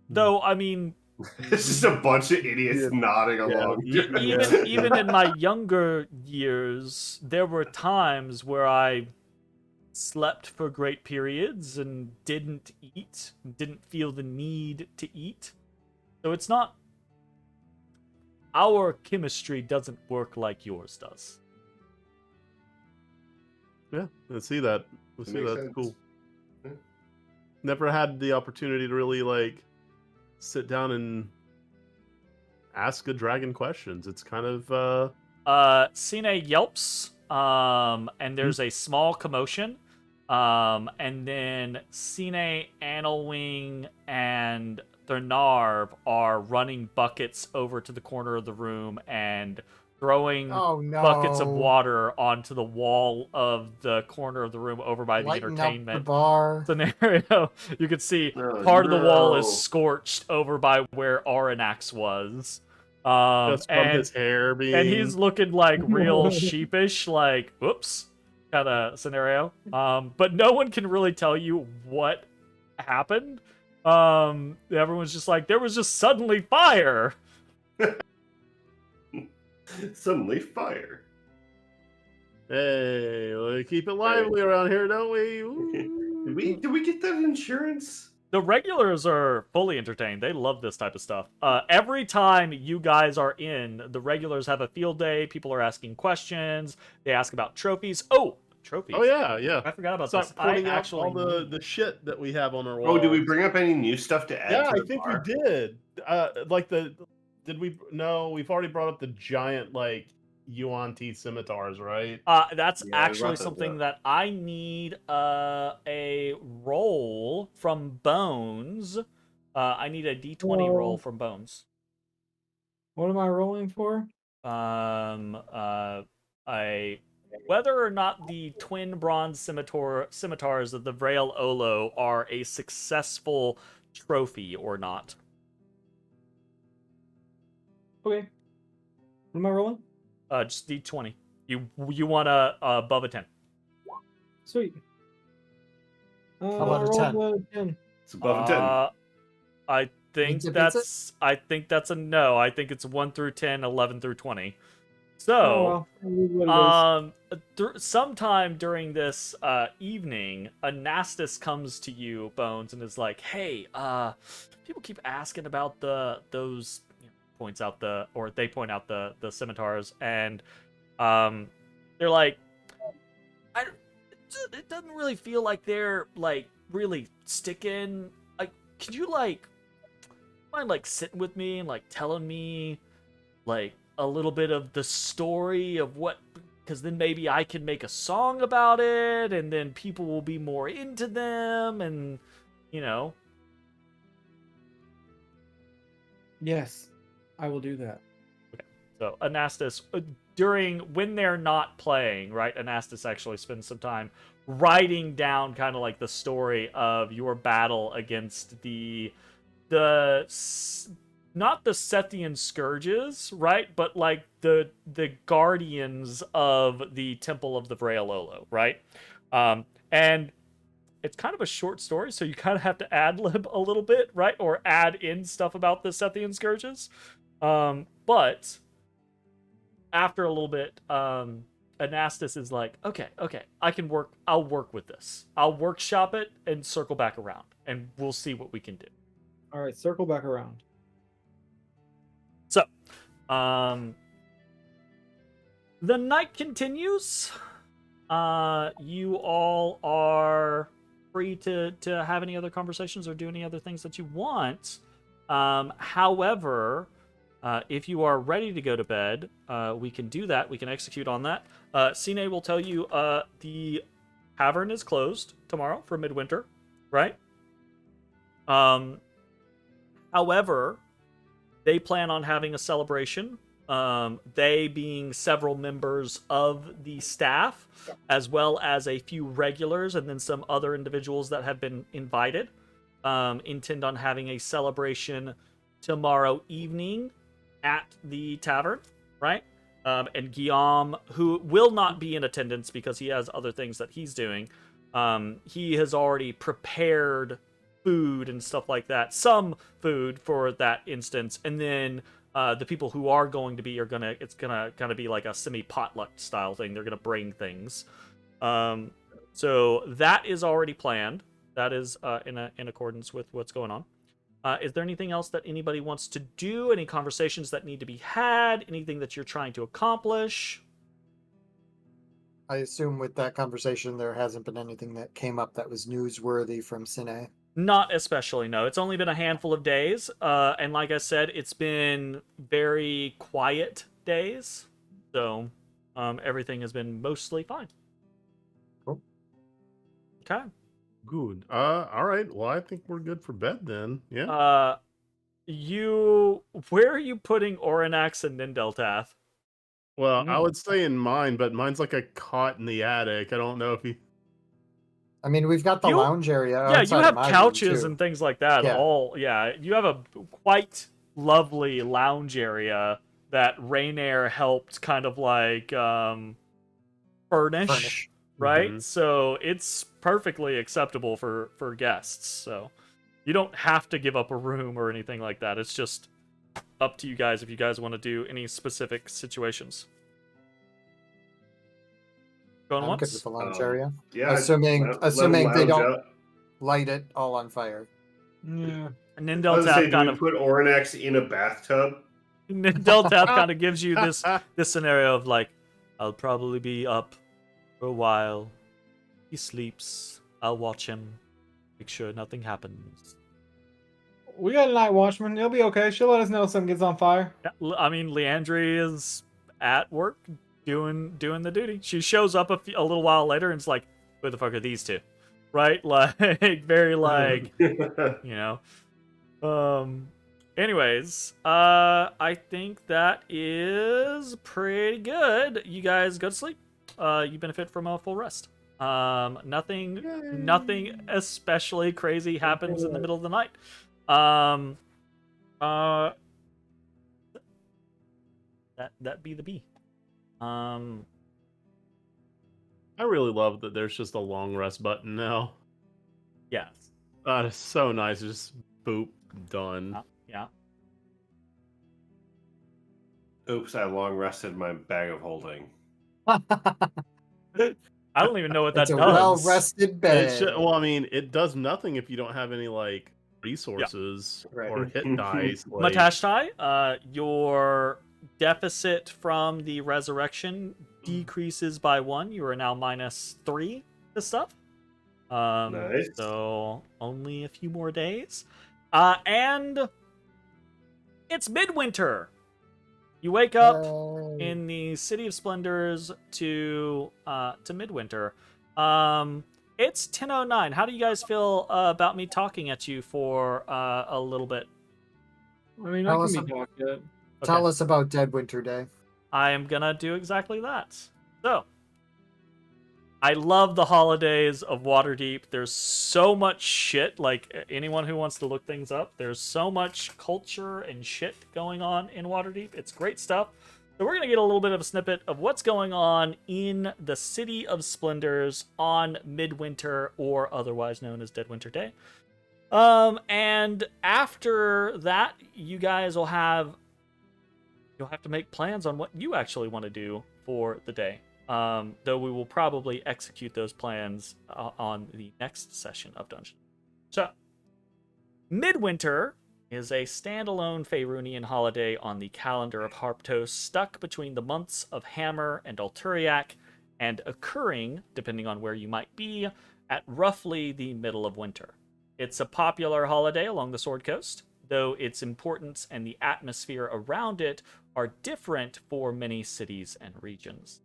Though, I mean... It's just a bunch of idiots nodding along. Even in my younger years, there were times where I slept for great periods and didn't eat, didn't feel the need to eat. So it's not... Our chemistry doesn't work like yours does. Yeah, let's see that. Let's see that. Sense. Cool. never had the opportunity to really like sit down and ask a dragon questions. It's kind of Cine yelps, and there's a small commotion, and then Cine, Annelwing, and Thernarv are running buckets over to the corner of the room and throwing Oh no! buckets of water onto the wall of the corner of the room over by the Lighten up the entertainment bar. scenario. You can see Oh, part of the wall is no. scorched over by where Aranax was. just from his hair being. And he's looking like real sheepish, like, oops, kind of scenario. But no one can really tell you what happened. Everyone's just like, there was just suddenly fire. Suddenly fire. Hey, we keep it lively around here, don't we? Did we get that insurance? The regulars are fully entertained. They love this type of stuff. Every time you guys are in, the regulars have a field day. People are asking questions. They ask about trophies. Oh, trophies. Oh yeah. I forgot about Start this. pointing I out actually all the shit that we have on our wall. Oh, did we bring up any new stuff to add? Yeah, to I the think bar? we did. Did we? No, we've already brought up the giant like Yuan-Ti scimitars, right? That's Yeah, we actually brought those something up. that I need a roll from Bones. I need a D20 roll Whoa. from Bones. What am I rolling for? Whether or not the twin bronze scimitars of the Vrail Olo are a successful trophy or not. Okay. What am I rolling? Just D20. You want above a 10. Sweet. How about a 10? rolled a 10. It's above a 10. I think Pizza, that's a no. I think it's 1 through 10, 11 through 20. Oh, So, well. It is what it is. sometime during this evening, Anastas comes to you, Bones, and is like, "Hey, people keep asking about those." They point out the scimitars, and they're like, it doesn't really feel like they're like really sticking. Like, could you like mind like sitting with me and like telling me like a little bit of the story of what, because then maybe I can make a song about it, and then people will be more into them, and you know. Yes, I will do that. So Anastas, when they're not playing, right? Anastas actually spends some time writing down kind of like the story of your battle against not the Sethian Scourges, right? But like the guardians of the Temple of the Vrail Olo, right? And it's kind of a short story, so you kind of have to ad-lib a little bit, right? Or add in stuff about the Sethian Scourges. But after a little bit, Anastas is like, okay, I'll work with this. I'll workshop it and circle back around, and we'll see what we can do. All right, circle back around. So, the night continues. You all are free to have any other conversations or do any other things that you want. However, if you are ready to go to bed, we can do that. We can execute on that. Cine will tell you the tavern is closed tomorrow for midwinter, right? However, they plan on having a celebration. They being several members of the staff, as well as a few regulars, and then some other individuals that have been invited, intend on having a celebration tomorrow evening at the tavern, right? And Guillaume, who will not be in attendance because he has other things that he's doing, he has already prepared food and stuff like that, some food for that instance, and then the people who are going to be it's gonna kind of be like a semi-potluck style thing. They're gonna bring things, so that is already planned. That is in accordance with what's going on. Is there anything else that anybody wants to do? Any conversations that need to be had? Anything that you're trying to accomplish? I assume with that conversation, there hasn't been anything that came up that was newsworthy from Cine. Not especially, no. It's only been a handful of days, and like I said, it's been very quiet days, so everything has been mostly fine. Cool. Okay. Good. All right. Well, I think we're good for bed then. Yeah. Where are you putting Oranax and Nindeltath? Well, I would say in mine, but mine's like a cot in the attic. I don't know if he. I mean, we've got the You- lounge area. Yeah, outside you of have my room, couches too. and things like that. Yeah. You have a quite lovely lounge area that Rainair helped kind of like furnish. Right? Mhm. So it's perfectly acceptable for guests. So you don't have to give up a room or anything like that. It's just up to you guys if you guys want to do any specific situations. Going I'm good once? with the lounge area. Yeah, Assuming let 'em they lounge don't up. light it all on fire. Yeah. And I was gonna say, Nindeltath do kind we of put Oranax in a bathtub? Nindeltath kind of gives you this scenario of like, I'll probably be up for a while. He sleeps. I'll watch him. Make sure nothing happens. We got a night watchman. He'll be okay. She'll let us know if something gets on fire. Yeah, I mean, Leandri is at work doing the duty. She shows up a little while later and it's like, who the fuck are these two? Right? Like, very like, you know. Anyways, I think that is pretty good. You guys go to sleep. You benefit from a full rest. Nothing especially crazy happens in the middle of the night. That be the bee. I really love that there's just a long rest button now. Yes. It's so nice. Just boop, done. Yeah. Oops, I long rested my bag of holding. I don't even know what that It's a does. well-rested bed. Well, I mean, it does nothing if you don't have any like resources Right. or hit dice. Like, Matashtai, your deficit from the resurrection decreases by 1. You are now -3 to stuff. Nice. So only a few more days. And it's midwinter. You wake up in the City of Splendors to midwinter. It's 10:09. How do you guys feel about me talking at you for a little bit? I mean, Tell I us can be talked yet. Tell us about Dead Winter Day. I am gonna do exactly that. So, I love the holidays of Waterdeep. There's so much shit. Like, anyone who wants to look things up, there's so much culture and shit going on in Waterdeep. It's great stuff. So we're gonna get a little bit of a snippet of what's going on in the City of Splendors on Midwinter, or otherwise known as Dead Winter Day. And after that, you guys will you'll have to make plans on what you actually want to do for the day. Though we will probably execute those plans on the next session of Dungeon. So, Midwinter is a standalone Faerunian holiday on the calendar of Harptos, stuck between the months of Hammer and Alturiac, and occurring, depending on where you might be, at roughly the middle of winter. It's a popular holiday along the Sword Coast, though its importance and the atmosphere around it are different for many cities and regions.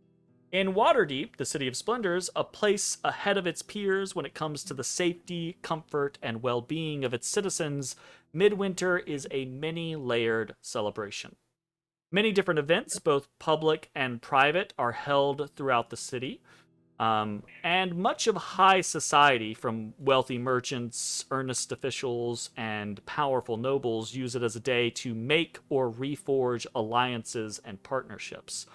In Waterdeep, the City of Splendors, a place ahead of its peers when it comes to the safety, comfort, and well-being of its citizens, Midwinter is a many-layered celebration. Many different events, both public and private, are held throughout the city, and much of high society, from wealthy merchants, earnest officials, and powerful nobles, use it as a day to make or reforge alliances and partnerships.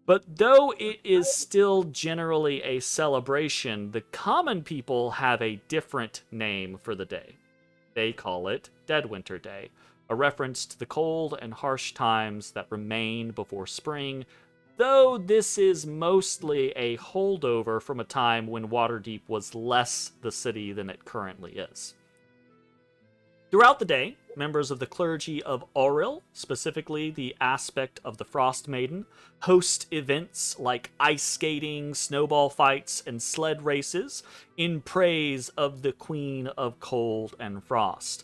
But though it is still generally a celebration, the common people have a different name for the day. They call it Deadwinter Day, a reference to the cold and harsh times that remain before spring, though this is mostly a holdover from a time when Waterdeep was less the city than it currently is. Throughout the day, members of the clergy of Auril, specifically the aspect of the Frost Maiden, host events like ice skating, snowball fights, and sled races in praise of the Queen of Cold and Frost.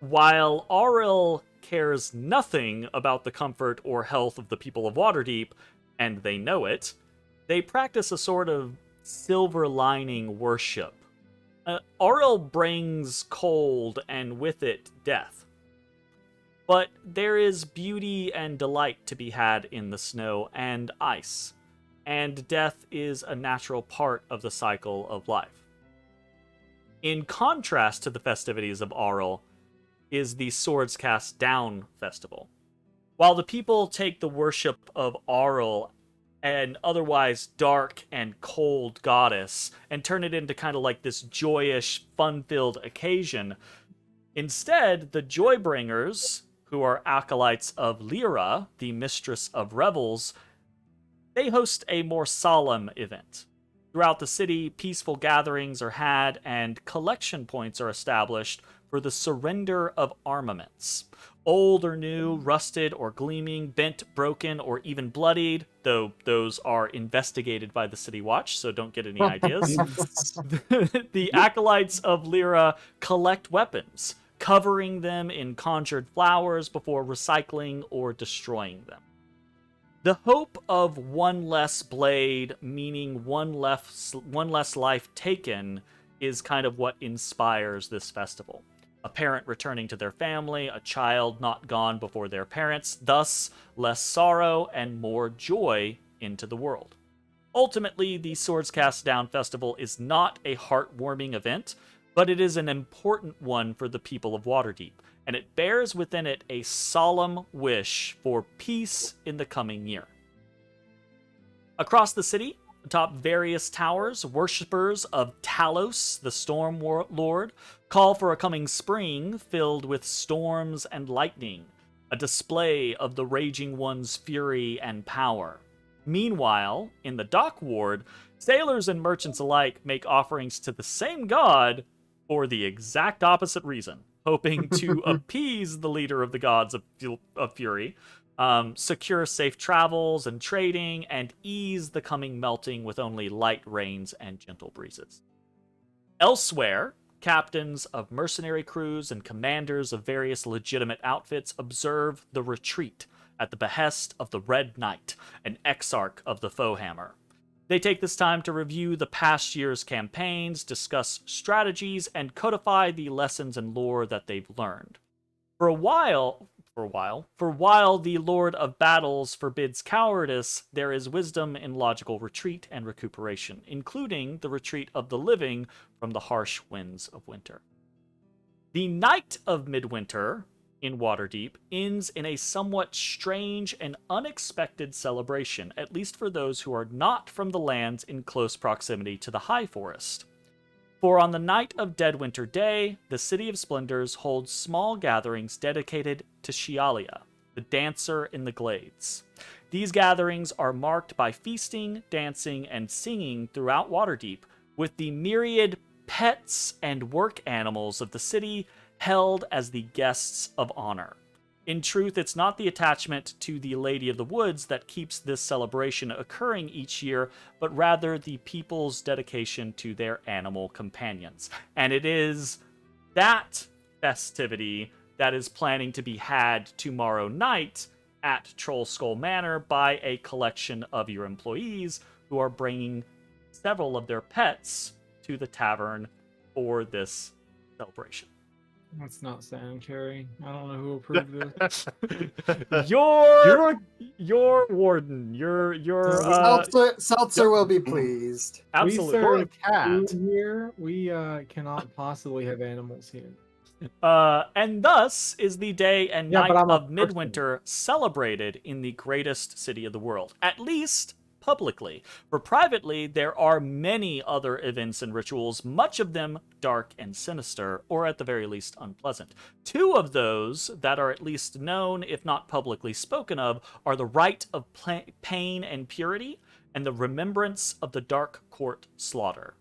While Auril cares nothing about the comfort or health of the people of Waterdeep, and they know it, they practice a sort of silver lining worship. Auril brings cold and with it death. But there is beauty and delight to be had in the snow and ice, and death is a natural part of the cycle of life. In contrast to the festivities of Auril is the Swords Cast Down festival. While the people take the worship of Auril, an otherwise dark and cold goddess, and turn it into kind of like this joyous, fun-filled occasion, instead, the Joybringers, who are acolytes of Lyra, the mistress of revels, they host a more solemn event. Throughout the city, peaceful gatherings are had, and collection points are established for the surrender of armaments. Old or new, rusted or gleaming, bent, broken, or even bloodied, though those are investigated by the City Watch, so don't get any ideas. The acolytes of Lyra collect weapons, covering them in conjured flowers before recycling or destroying them. The hope of one less blade, meaning one less life taken, is kind of what inspires this festival. A parent returning to their family, a child not gone before their parents, thus less sorrow and more joy into the world. Ultimately, the Swords Cast Down Festival is not a heartwarming event, but it is an important one for the people of Waterdeep, and it bears within it a solemn wish for peace in the coming year. Across the city, atop various towers, worshippers of Talos, the Storm Lord, call for a coming spring filled with storms and lightning, a display of the Raging One's fury and power. Meanwhile, in the Dock Ward, sailors and merchants alike make offerings to the same god for the exact opposite reason, hoping to appease the leader of the gods of fury, secure safe travels and trading, and ease the coming melting with only light rains and gentle breezes. Elsewhere, captains of mercenary crews and commanders of various legitimate outfits observe the retreat at the behest of the Red Knight, an exarch of the Foehammer. They take this time to review the past year's campaigns, discuss strategies, and codify the lessons and lore that they've learned. For while the Lord of Battles forbids cowardice, there is wisdom in logical retreat and recuperation, including the retreat of the living from the harsh winds of winter. The Night of Midwinter in Waterdeep ends in a somewhat strange and unexpected celebration, at least for those who are not from the lands in close proximity to the High Forest. For on the night of Deadwinter Day, the City of Splendors holds small gatherings dedicated to Shialia, the dancer in the glades. These gatherings are marked by feasting, dancing, and singing throughout Waterdeep, with the myriad pets and work animals of the city held as the guests of honor. In truth, it's not the attachment to the Lady of the Woods that keeps this celebration occurring each year, but rather the people's dedication to their animal companions. And it is that festivity that is planning to be had tomorrow night at Troll Skull Manor by a collection of your employees who are bringing several of their pets to the tavern for this celebration. That's not sanitary. I don't know who approved this. Your warden. Your Seltzer will be pleased. absolutely. We serve cat. food here. We cannot possibly have animals here. And thus is the day and Yeah, night but I'm a of Midwinter celebrated in the greatest city of the world, at least publicly. For privately, there are many other events and rituals, much of them dark and sinister, or at the very least unpleasant. Two of those that are at least known, if not publicly spoken of, are the Rite of Pain and Purity, and the Remembrance of the Dark Court Slaughter.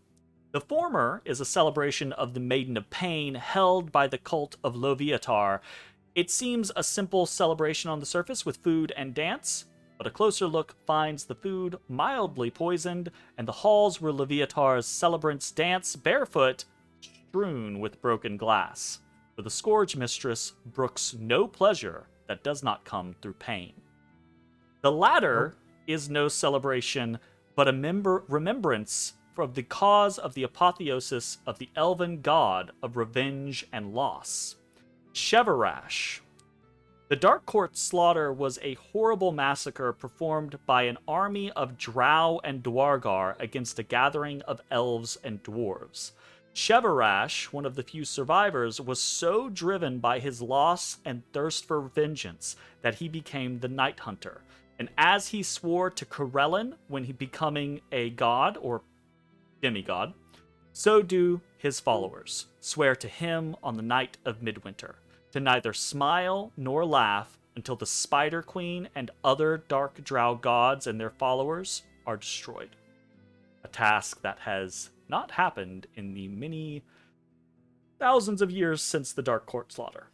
The former is a celebration of the Maiden of Pain held by the cult of Loviatar. It seems a simple celebration on the surface with food and dance, but a closer look finds the food mildly poisoned and the halls where Loviatar's celebrants dance barefoot strewn with broken glass. For the Scourge Mistress brooks no pleasure that does not come through pain. The latter is no celebration, but a remembrance of the cause of the apotheosis of the elven god of revenge and loss. Shevarash. The Dark Court slaughter was a horrible massacre performed by an army of drow and dwargar against a gathering of elves and dwarves. Shevarash, one of the few survivors, was so driven by his loss and thirst for vengeance that he became the Night Hunter. And as he swore to Corellin when he becoming a god or demigod, so do his followers swear to him on the night of midwinter, to neither smile nor laugh until the Spider Queen and other dark drow gods and their followers are destroyed. A task that has not happened in the many thousands of years since the Dark Court slaughter.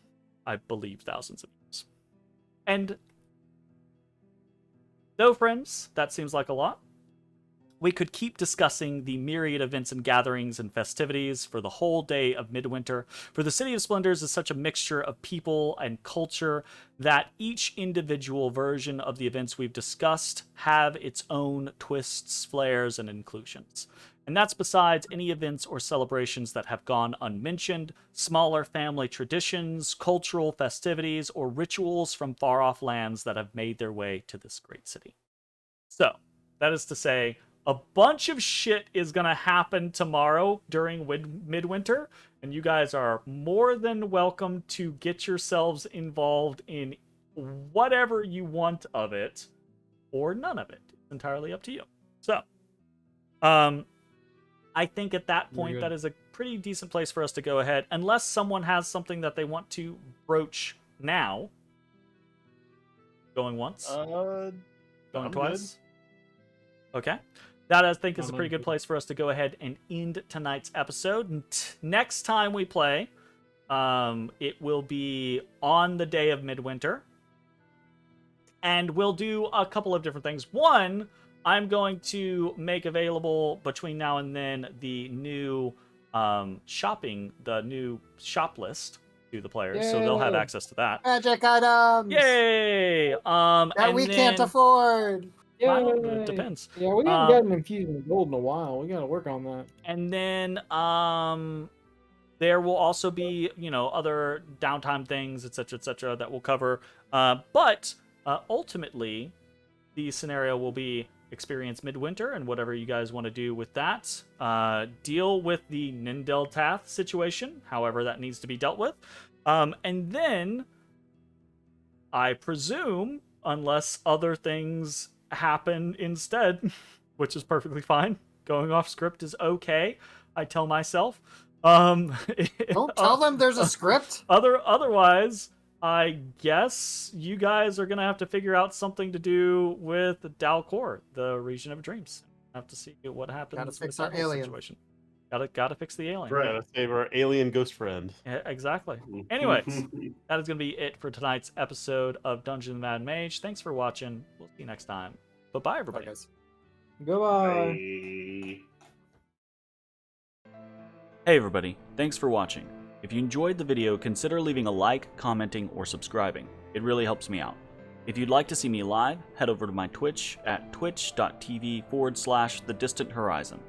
I believe thousands of years. And though, friends, that seems like a lot, we could keep discussing the myriad events and gatherings and festivities for the whole day of midwinter, for the City of Splendors is such a mixture of people and culture that each individual version of the events we've discussed have its own twists, flares, and inclusions. And that's besides any events or celebrations that have gone unmentioned, smaller family traditions, cultural festivities, or rituals from far-off lands that have made their way to this great city. So, that is to say, a bunch of shit is going to happen tomorrow during midwinter, and you guys are more than welcome to get yourselves involved in whatever you want of it, or none of it. It's entirely up to you. So, I think at that point that is a pretty decent place for us to go ahead, unless someone has something that they want to broach now. Going once? Going twice? Good. Okay. That, I think, is a pretty good place for us to go ahead and end tonight's episode. Next time we play, it will be on the day of midwinter. And we'll do a couple of different things. One, I'm going to make available between now and then the new the new shop list to the players. Yay. So they'll have access to that. Magic items! Yay! That we can't afford! It depends. Yeah, we haven't gotten Infusion of Gold in a while. We gotta work on that. And then there will also be, other downtime things, etc., that we'll cover. But ultimately, the scenario will be experience midwinter and whatever you guys want to do with that. Deal with the Nindeltath situation, however that needs to be dealt with. And then, I presume, unless other things happen instead, which is perfectly fine, going off script is okay, I tell myself. Don't tell them there's a script. Otherwise, I guess you guys are gonna have to figure out something to do with Dalcor, the region of dreams. Have to see what happens. Gotta fix with our alien situation. Gotta fix the alien. Right. Gotta save our alien ghost friend. Yeah, exactly. Anyways, that is gonna be it for tonight's episode of Dungeons & Mad Mage. Thanks for watching. We'll see you next time. Bye, everybody. Bye, guys. Goodbye. Bye. Hey everybody, thanks for watching. If you enjoyed the video, consider leaving a like, commenting, or subscribing. It really helps me out. If you'd like to see me live, head over to my Twitch at twitch.tv/thedistanthorizon.